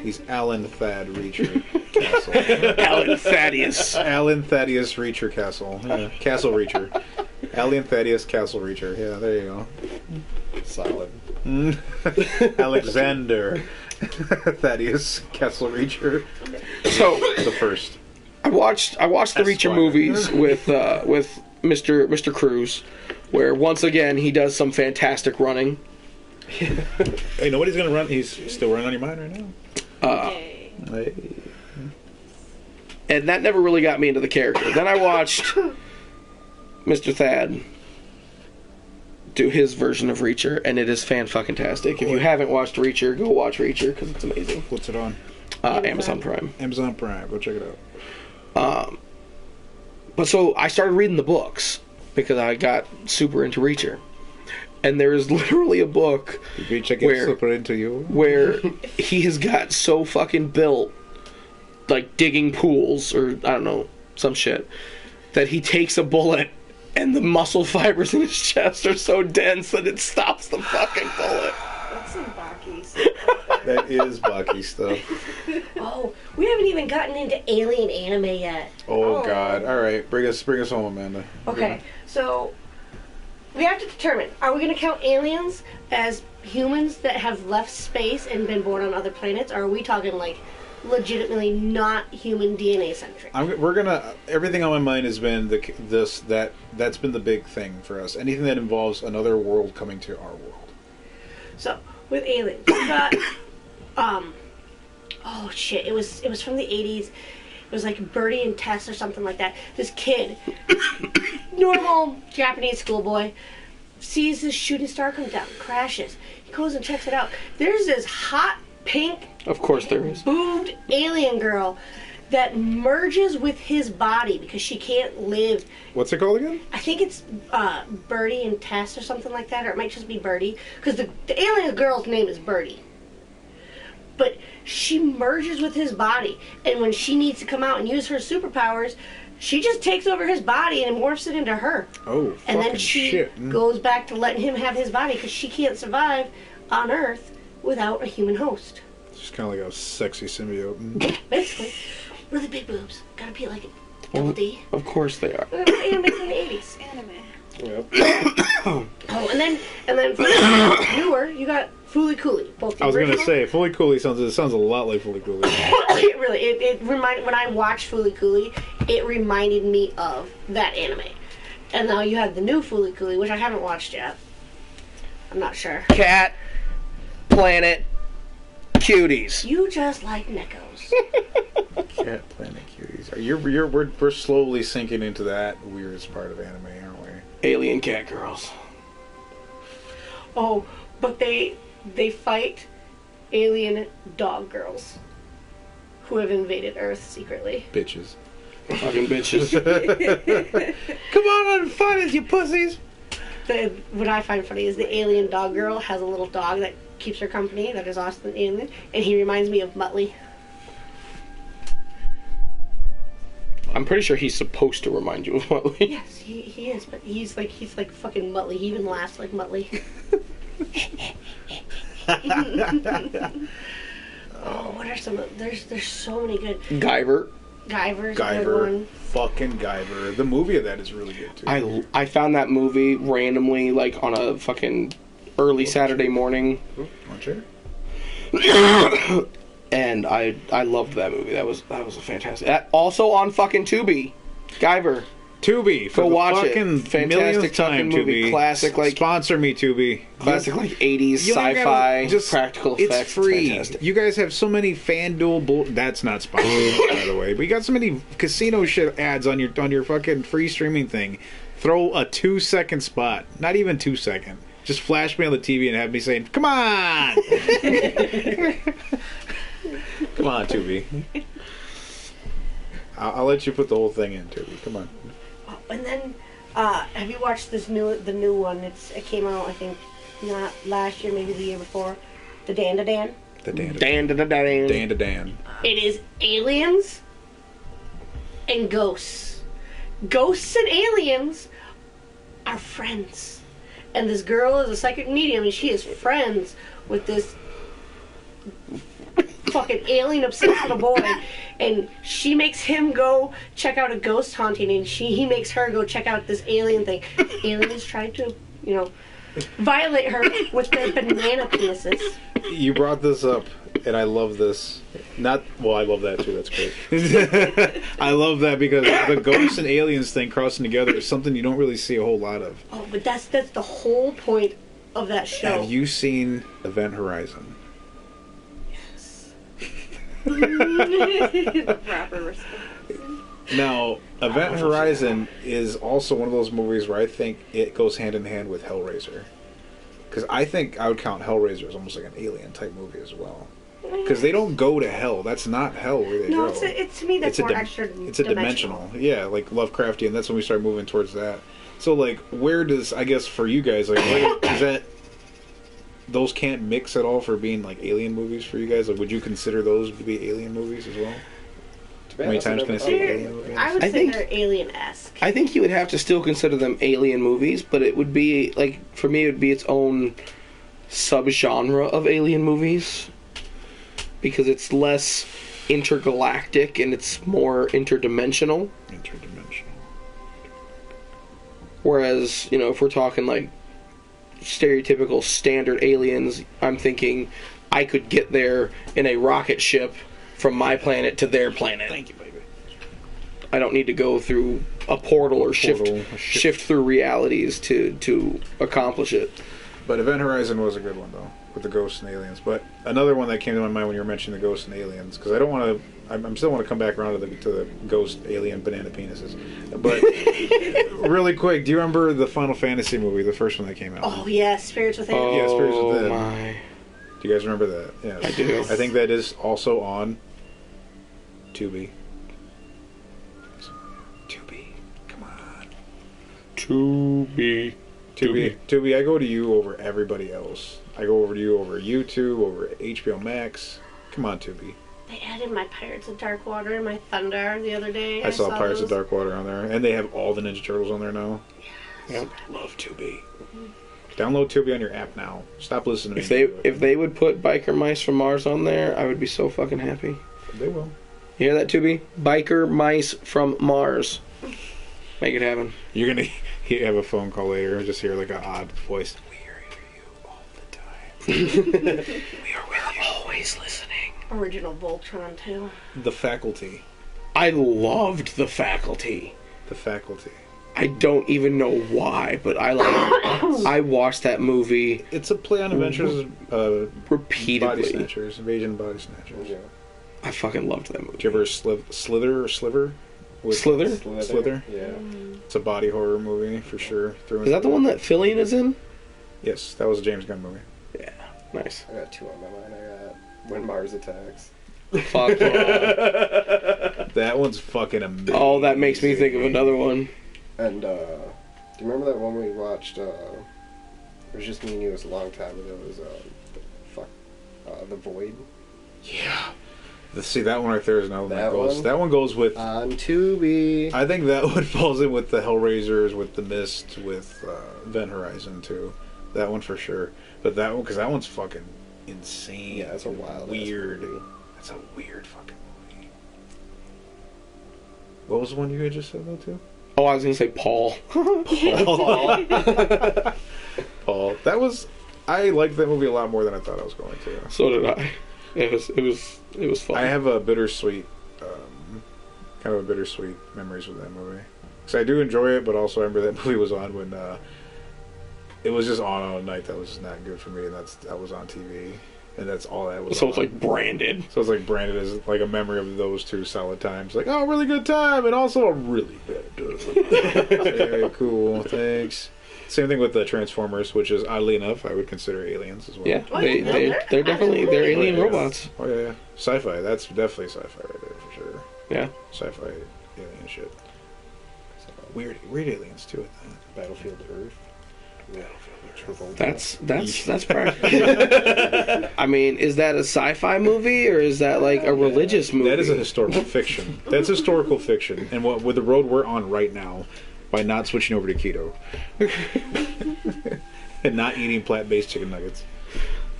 He's Alan Thad Reacher Castle. Alan Thaddeus. Alan Thaddeus Reacher Castle. Yeah. Castle Reacher. Alan Thaddeus Castle Reacher. Yeah, there you go. Solid. Alexander Thaddeus Castle Reacher. So The first. I watched the Reacher Esquire. movies with Mr. Cruz, where once again he does some fantastic running. Hey, nobody's gonna run. He's still running on your mind right now. Yay. Hey. And that never really got me into the character. Then I watched Mr. Thad do his version of Reacher, and it is fan-fucking-tastic. If you haven't watched Reacher, go watch Reacher, because it's amazing. What's it on? Amazon Prime. Amazon Prime. Go check it out. But so I started reading the books, because I got super into Reacher. And there is literally a book where he has got so fucking built, like digging pools, or I don't know, some shit, that he takes a bullet and the muscle fibers in his chest are so dense that it stops the fucking bullet. That's some Baki stuff. That is Bucky stuff. Oh, we haven't even gotten into alien anime yet. Oh God! All right, bring us home, Amanda. Okay, so we have to determine: are we going to count aliens as humans that have left space and been born on other planets, or are we talking like legitimately not human DNA centric? Everything on my mind has been that's been the big thing for us. Anything that involves another world coming to our world. So with aliens, we got oh shit! It was from the 80s. It was like Birdie and Tess or something like that. This kid, normal Japanese schoolboy, sees this shooting star come down, crashes. He goes and checks it out. There's this hot pink, Of course there is. boobed alien girl that merges with his body because she can't live. What's it called again? I think it's Birdie and Tess or something like that, or it might just be Birdie, because the alien girl's name is Birdie. But she merges with his body, and when she needs to come out and use her superpowers, she just takes over his body and morphs it into her. Oh, And then fucking she shit. goes back to letting him have his body because she can't survive on Earth without a human host. It's just kind of like a sexy symbiote. Basically, really big boobs. Gotta be like a double D. Of course they are. Look at the anime from the 80s. Anime. Yep. Oh, and then for the newer, you got Fooly Cooly. Both the I was gonna original- say, Fully Cooley sounds a lot like Fully Cooley. It really, it reminded, when I watched Fooly Cooly, it reminded me of that anime. And now you have the new Fooly Cooly, which I haven't watched yet. I'm not sure. Cat, planet, cuties. You just like Neckos. Cat Planet Cuties. We're slowly sinking into that weirdest part of anime, aren't we? Alien cat girls. Oh, but they fight alien dog girls who have invaded Earth secretly. Bitches. Fucking bitches. Come on, fight us, you pussies! What I find funny is the alien dog girl has a little dog that keeps her company, that is also an alien, and he reminds me of Muttley. I'm pretty sure he's supposed to remind you of Muttley. Yes, he is, but he's like fucking Muttley. He even laughs like Muttley. Oh, what are some of, there's so many good. Guyver. Guyver's a good one. Fucking Guyver. The movie of that is really good too. I found that movie randomly, like on a fucking early Saturday morning, Want you? and I loved that movie. That was a fantastic. Also on fucking Tubi, Guyver. Tubi. For Go the watch it. fucking Fantastic millionth time, fucking movie. Tubi. Classic, like sponsor me, Tubi. classic, like 80s You only sci-fi, gotta just- practical effects. It's free. fantastic. You guys have so many FanDuel that's not sponsored, by the way. But you got so many casino shit ads on your fucking free streaming thing. Throw a 2-second spot. Not even 2 second. Just flash me on the TV and have me saying, "Come on, come on, Tubi." I'll let you put the whole thing in, Tubi. Come on. Oh, and then, have you watched the new one? It came out, I think, not last year, maybe the year before. The Dan to Dan. The Dan. Dan. Dan to Dan. It is aliens and ghosts. Ghosts and aliens are friends. and this girl is a psychic medium, and she is friends with this fucking alien obsessed little boy, and she makes him go check out a ghost haunting, and he makes her go check out this alien thing. Aliens trying to, violate her with their banana penises. You brought this up, and I love this. I love that too. That's great. I love that because the ghosts and aliens thing crossing together is something you don't really see a whole lot of. Oh, but that's the whole point of that show. Have you seen Event Horizon? Proper response. Now, Event Horizon is also one of those movies where I think it goes hand in hand with Hellraiser. Because I think I would count Hellraiser as almost like an alien type movie as well. Because they don't go to hell. That's not hell where they go. No, it's to me that's more extra dimensional. It's a dimensional. Yeah, like Lovecraftian. That's when we start moving towards that. So, like, where does, I guess for you guys, like, is that... Those can't mix at all for being, like, alien movies for you guys? Like, would you consider those to be alien movies as well? How many times can I say alien movies? I would say they're alien-esque. I think you would have to still consider them alien movies, but it would be, like, for me, it would be its own subgenre of alien movies. Because it's less intergalactic and it's more interdimensional. Whereas, if we're talking, like, stereotypical standard aliens, I'm thinking I could get there in a rocket ship from my planet to their planet. Thank you, baby. I don't need to go through a portal or shift through realities to accomplish it. But Event Horizon was a good one, though, with the ghosts and aliens. But another one that came to my mind when you were mentioning the ghosts and aliens, because I don't want to... I still want to come back around to the ghost alien banana penises. But really quick, do you remember the Final Fantasy movie, the first one that came out? Oh, yeah, Spirits Within. Yeah, Spirits Within. Oh, my. Do you guys remember that? Yes. I do. I think that is also on Tubi. Tubi. Come on. Tubi. Tubi, I go to you over everybody else. I go over to you over YouTube, over HBO Max. Come on, Tubi. They added my Pirates of Dark Water and my Thunder the other day. I saw Pirates those. of Dark Water on there. And they have all the Ninja Turtles on there now. Yes. Yep. Love Tubi. Download Tubi on your app now. Stop listening to me. If they would put Biker Mice from Mars on there, I would be so fucking happy. They will. You hear that, Tubi? Biker Mice from Mars. Make it happen. You're going to have a phone call later and just hear like an odd voice. We are here you all the time. We're always listening. Original Voltron, too. The Faculty. I loved The Faculty. The Faculty. I don't even know why, but I watched that movie. It's a play on Adventures repeatedly. Body Snatchers, Invasion Body Snatchers. Yeah. I fucking loved that movie. Did you ever Slither or Sliver? Slither? Yeah. It's a body horror movie for sure. Is that the one that Fillion is in? Yes, that was a James Gunn movie. Yeah, nice. I got two on my mind. I got When Mars Attacks. Fuck yeah. That one's fucking amazing. Oh, that makes me think of another one. And, do you remember that one we watched, it was just me and you, it was a long time ago, it was, The Void? Yeah. See, that one right there is another that one. That one goes with... On Tubi. I think that one falls in with the Hellraisers, with the Mist, with Event Horizon, too. That one for sure. But that one, because that one's fucking insane. Yeah, it's a wild weird. That's a weird fucking movie. What was the one you had just said, though, too? Oh, I was going to say Paul. Paul. Paul. That was... I liked that movie a lot more than I thought I was going to. So did I. It was fun. I have a bittersweet, kind of a bittersweet memories with that movie. Because I do enjoy it, but also I remember that movie was on when it was just on a night that was not good for me, and that was on TV, and that's all that was. So it's like branded. So it's like branded as like a memory of those two solid times. Like, oh, really good time, and also a really bad time. Very cool, thanks. Same thing with the Transformers, which is oddly enough I would consider aliens as well. Yeah, they're definitely alien robots. Oh yeah, sci-fi. That's definitely sci-fi right there for sure. Yeah, sci-fi alien shit. So, weird aliens too. At that. Battlefield Earth. That's practical. I mean, is that a sci-fi movie or is that like a religious movie? That is a historical fiction. That's historical fiction, and with the road we're on right now. By not switching over to keto. and not eating plant-based chicken nuggets.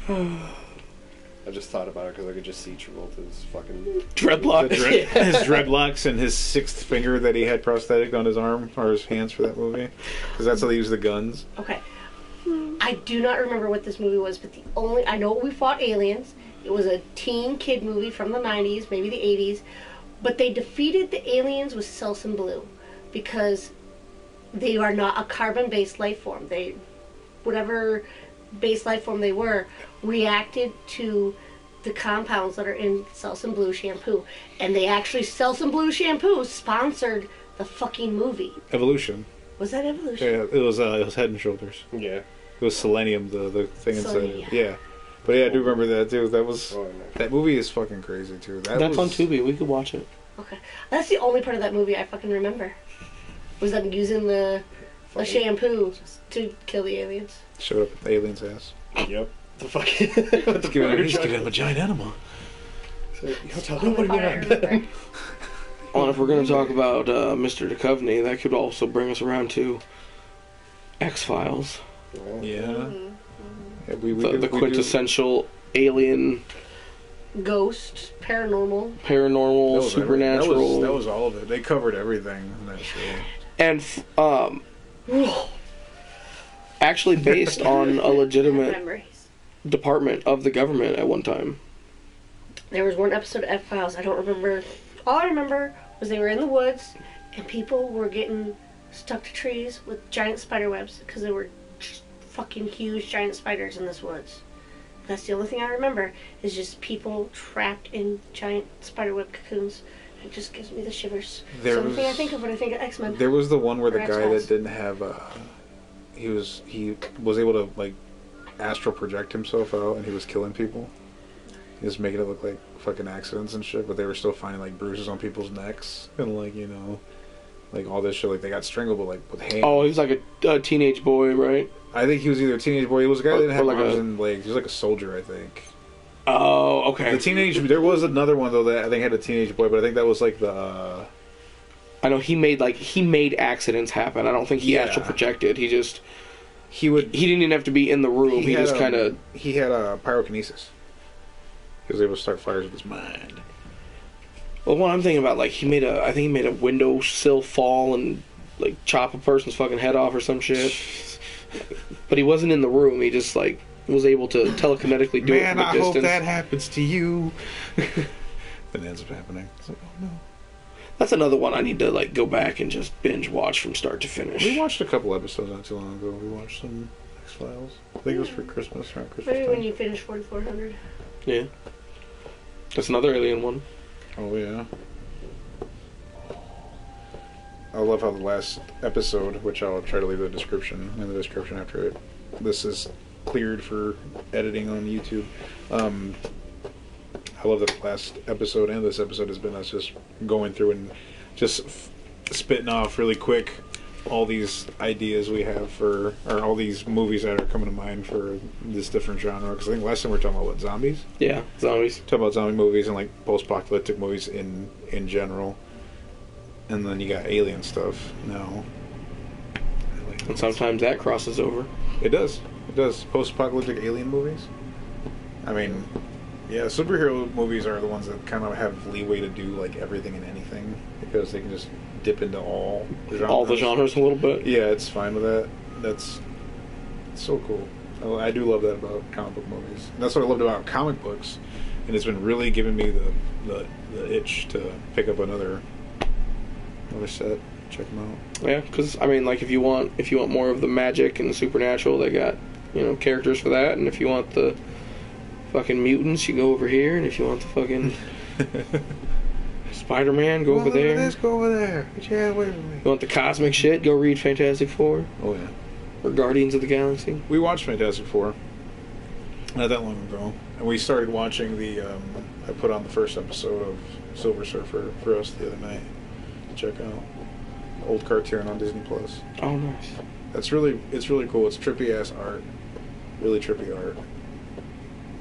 I just thought about it because I could just see Travolta's fucking dreadlocks. His dreadlocks and his sixth finger that he had prosthetic on his arm or his hands for that movie, because that's how they use the guns. Okay. I do not remember what this movie was, but I know we fought aliens. It was a teen kid movie from the 90s, maybe the 80s, but they defeated the aliens with Selsun Blue because they are not a carbon-based life form. Whatever base life form they were, reacted to the compounds that are in Selsun Blue shampoo. And they actually, Selsun Blue shampoo sponsored the fucking movie. Evolution. Was that Evolution? Yeah, it was Head and Shoulders. Yeah. It was selenium, the thing inside Selenium. it. Yeah. But yeah, I do remember that too. That movie is fucking crazy too. That's on Tubi. We could watch it. Okay. That's the only part of that movie I fucking remember. Was them using the shampoo to kill the aliens. Showed up at the alien's ass. Yep. The fucking... He's giving him a giant animal. So, you don't tell Only nobody part I about remember. that. Well, if we're going to talk about Mr. Duchovny, that could also bring us around to X-Files. Yeah. Yeah, The quintessential alien, Ghost, paranormal. supernatural. That was all of it. They covered everything in that show. And actually based on a legitimate Memories. department of the government at one time. There was one episode of X-Files, I don't remember. All I remember was they were in the woods and people were getting stuck to trees with giant spider webs because there were fucking huge giant spiders in this woods. That's the only thing I remember is just people trapped in giant spiderweb cocoons. It just gives me the shivers. It's the only thing I think of when I think of X-Men. There was the one where the Or guy X-Files. that didn't have he was able to like astral project himself out and he was killing people. He was making it look like fucking accidents and shit, but they were still finding like bruises on people's necks and like, you know, like all this shit. Like they got strangled but like with hands. Oh, he was like a teenage boy, right? I think he was either a teenage boy. He was a guy that didn't have like arms and legs. He was like a soldier, I think. Oh, okay. There was another one though that I think had a teenage boy, but I think that was like the. I know he made accidents happen. I don't think he astral projected. He didn't even have to be in the room. He just kind of. He had a pyrokinesis. He was able to start fires with his mind. Well, what I'm thinking about, like I think he made a windowsill fall and like chop a person's fucking head off or some shit. But he wasn't in the room. He just like was able to telekinetically do it from a distance. Hope that happens to you. That ends up happening. It's like, oh no. That's another one I need to like go back and just binge watch from start to finish. We watched a couple episodes not too long ago. We watched some X-Files. I think it was for Christmas, around Christmas Maybe time. when you finish 4400. Yeah. That's another alien one. Oh yeah. I love how the last episode, which I'll try to leave in the description after this is cleared for editing on YouTube. I love that the last episode and this episode has been us just going through and just spitting off really quick all these ideas we have or all these movies that are coming to mind for this different genre. Because I think last time we were talking about zombies. Yeah, zombies. Talking about zombie movies and like post-apocalyptic movies in general. And then you got alien stuff now. And sometimes that crosses over. It does. Post-apocalyptic alien movies. I mean, yeah, superhero movies are the ones that kind of have leeway to do like everything and anything because they can just dip into all the genres. All the genres a little bit. Yeah, it's fine with that. That's so cool. I do love that about comic book movies. And that's what I loved about comic books, and it's been really giving me the itch to pick up another set. Check them out. Yeah, because I mean, like if you want more of the magic and the supernatural, they got characters for that. And if you want the fucking mutants, you go over here. And if you want the fucking Spider-Man, go over there. Let's go over there. Get your head away from me. You want the cosmic shit? Go read Fantastic Four. Oh yeah. Or Guardians of the Galaxy. We watched Fantastic Four not that long ago, and we started watching I put on the first episode of Silver Surfer for us the other night to check out. Old cartoon on Disney Plus. Oh, nice. It's really cool. It's trippy ass art, really trippy art,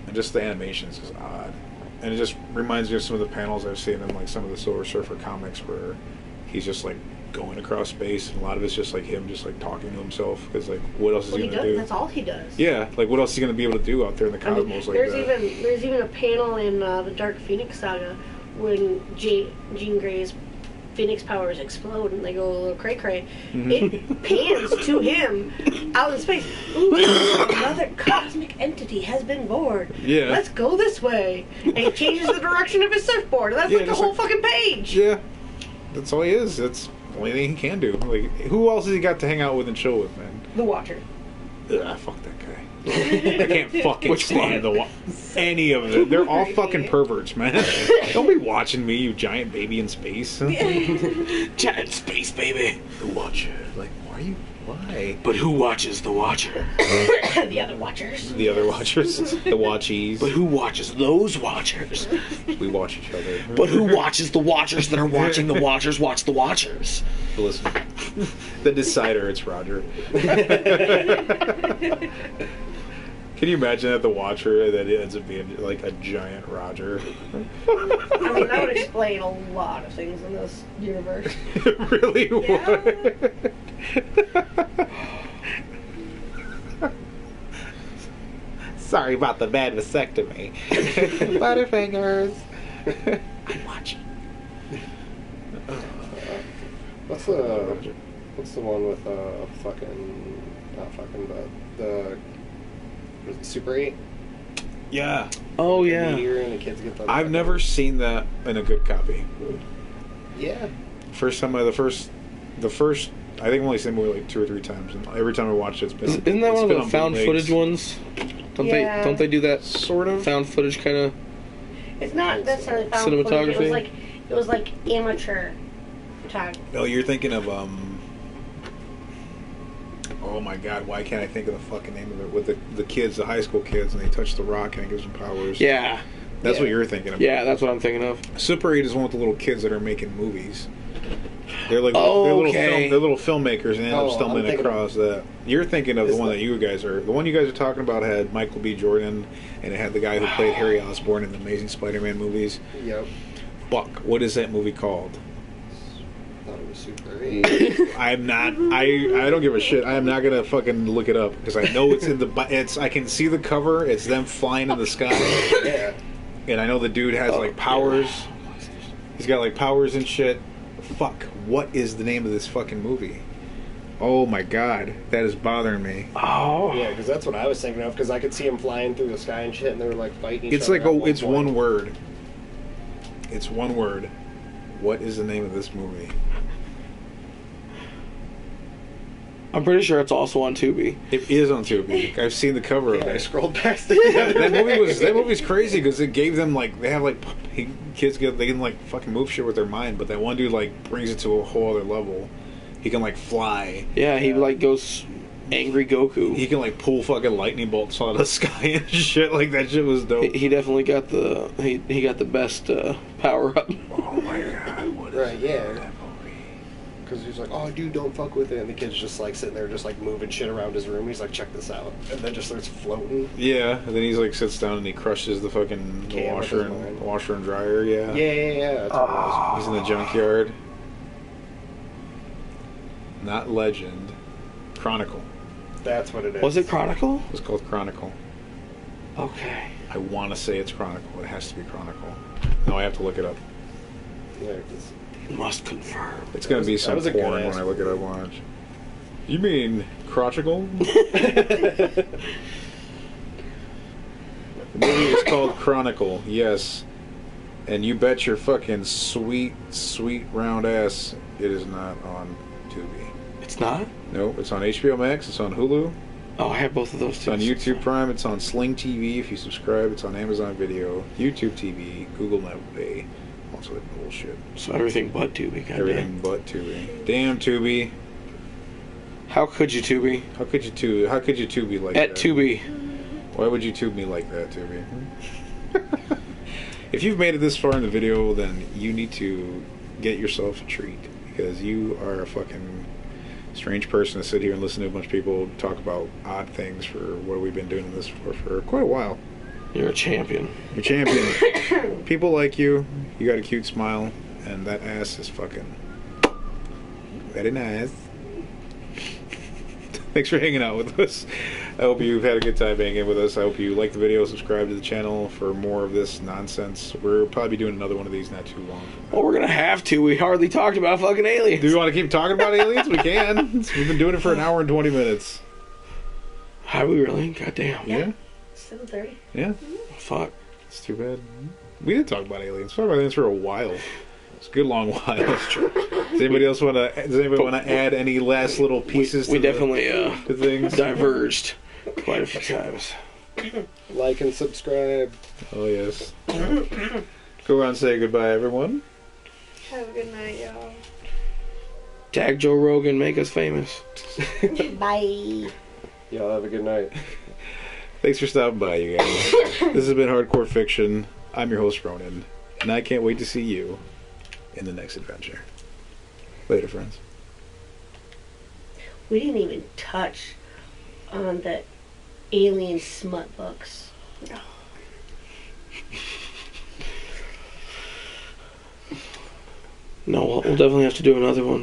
and just the animation is just odd, and it just reminds me of some of the panels I've seen in like some of the Silver Surfer comics where he's just like going across space, and a lot of it's just like him just like talking to himself, because like what else is he gonna do? That's all he does. Yeah, like what else is he gonna be able to do out there in the cosmos? Like there's even a panel in the Dark Phoenix saga when Jean Grey's Phoenix powers explode and they go a little cray-cray. It pans to him out in space. Ooh, another cosmic entity has been born. Yeah. Let's go this way. And he changes the direction of his surfboard. That's like the whole fucking page. Yeah. That's all he is. That's the only thing he can do. Like, who else has he got to hang out with and chill with, man? The Watcher. Ugh, fuck that guy. I can't fucking stand any of them. They're all fucking perverts, man. Don't be watching me, you giant baby in space. Giant space baby. The Watcher. Like, why? But who watches the Watcher? The other Watchers. The other Watchers. The Watchies. But who watches those Watchers? We watch each other. But who watches the Watchers that are watching the Watchers watch the Watchers? Listen. The decider, it's Roger. Can you imagine that the Watcher that ends up being like a giant Roger? I mean, that would explain a lot of things in this universe. It really would. Sorry about the bad vasectomy. Butterfingers. I'm watching. What's the one with the was it Super 8? Yeah. Oh yeah. And the kids get I've never seen that in a good copy. Yeah. The first I think I've only seen the movie like 2 or 3 times, and every time I watched it, it's been. Isn't that one of the found footage ones? Don't they do that sort of found footage kind of? It's not necessarily found cinematography. Footage. It was like amateur photography. Oh, you're thinking of oh my god, why can't I think of the fucking name of it? With the kids, the high school kids, and they touch the rock and it gives them powers. Yeah. That's what you're thinking of. Yeah, that's what I'm thinking of. Super 8 is one with the little kids that are making movies. They're like they're little filmmakers, and they end up stumbling across that. You're thinking of the one that you guys are. The one you guys are talking about had Michael B. Jordan, and it had the guy who played Harry Osborn in the Amazing Spider-Man movies. Yep. Buck, what is that movie called? I thought it was Super 8. I'm not. I don't give a shit. I am not gonna fucking look it up because I know it's in the. I can see the cover. It's them flying in the sky. Yeah. And I know the dude has like powers. He's got like powers and shit. Fuck. What is the name of this fucking movie? Oh my god, that is bothering me. Oh. Yeah, because that's what I was thinking of. Because I could see them flying through the sky and shit, and they were like fighting each It's other. like it's one word. It's one word. What is the name of this movie? I'm pretty sure it's also on Tubi. It is on Tubi. I've seen the cover of I it. scrolled past it. That movie's crazy because it gave them like they can like fucking move shit with their mind, but that one dude like brings it to a whole other level. He can like fly. Yeah, he like goes angry Goku. He can like pull fucking lightning bolts out of the sky and shit. Like that shit was dope. He definitely got he got the best power up. Oh my god! What is Right, yeah. that movie? Because he's like, oh, dude, don't fuck with it. And the kid's just like sitting there, just like moving shit around his room. He's like, check this out. And then just starts floating. Yeah, and then he's like sits down and he crushes the fucking washer and dryer. Yeah. Yeah. That's what it was. He's in the junkyard. Not Legend. Chronicle. That's what it is. Was it Chronicle? It's called Chronicle. Okay. I want to say it's Chronicle. It has to be Chronicle. No, I have to look it up. Yeah, 'cause Must confirm. It's going to be some was a good porn when ass I look it up. Watch. You mean Crotchicle? The movie is called Chronicle, yes. And you bet your fucking sweet, sweet round ass it is not on Tubi. It's not? Nope, it's on HBO Max, it's on Hulu, Oh, I have both of those it's too. on YouTube Prime, it's on Sling TV if you subscribe, it's on Amazon Video, YouTube TV, Google Net Pay, all sorts of bullshit. So everything but Tubi, goddamn. Everything but Tubi. Damn Tubi. How could you Tubi? How could you Tubi like At that? Tubi. Why would you tube me like that, Tubi? If you've made it this far in the video, then you need to get yourself a treat because you are a fucking strange person to sit here and listen to a bunch of people talk about odd things for what we've been doing this for quite a while. You're a champion. You're a champion. People like you. You got a cute smile, and that ass is fucking Very nice. Thanks for hanging out with us. I hope you've had a good time hanging with us. I hope you like the video, subscribe to the channel for more of this nonsense. We'll probably be doing another one of these not too long. Well, we're gonna have to. We hardly talked about fucking aliens. Do you want to keep talking about aliens? We can. We've been doing it for an hour and 20 minutes. Have we really? Goddamn. Yeah. 7:30. Yeah. Fuck. It's too bad. We did talk about aliens. We talked about aliens for a while. It's a good long while. That's true. Does anybody else want to add any last little pieces? We definitely to things? Diverged quite a few times. Like and subscribe. Oh yes. Go around and say goodbye, everyone. Have a good night, y'all. Tag Joe Rogan, make us famous. Bye. Y'all have a good night. Thanks for stopping by, you guys. This has been Hardcore Fiction. I'm your host, Ronan, and I can't wait to see you in the next adventure. Later, friends. We didn't even touch on the alien smut books. No, we'll definitely have to do another one.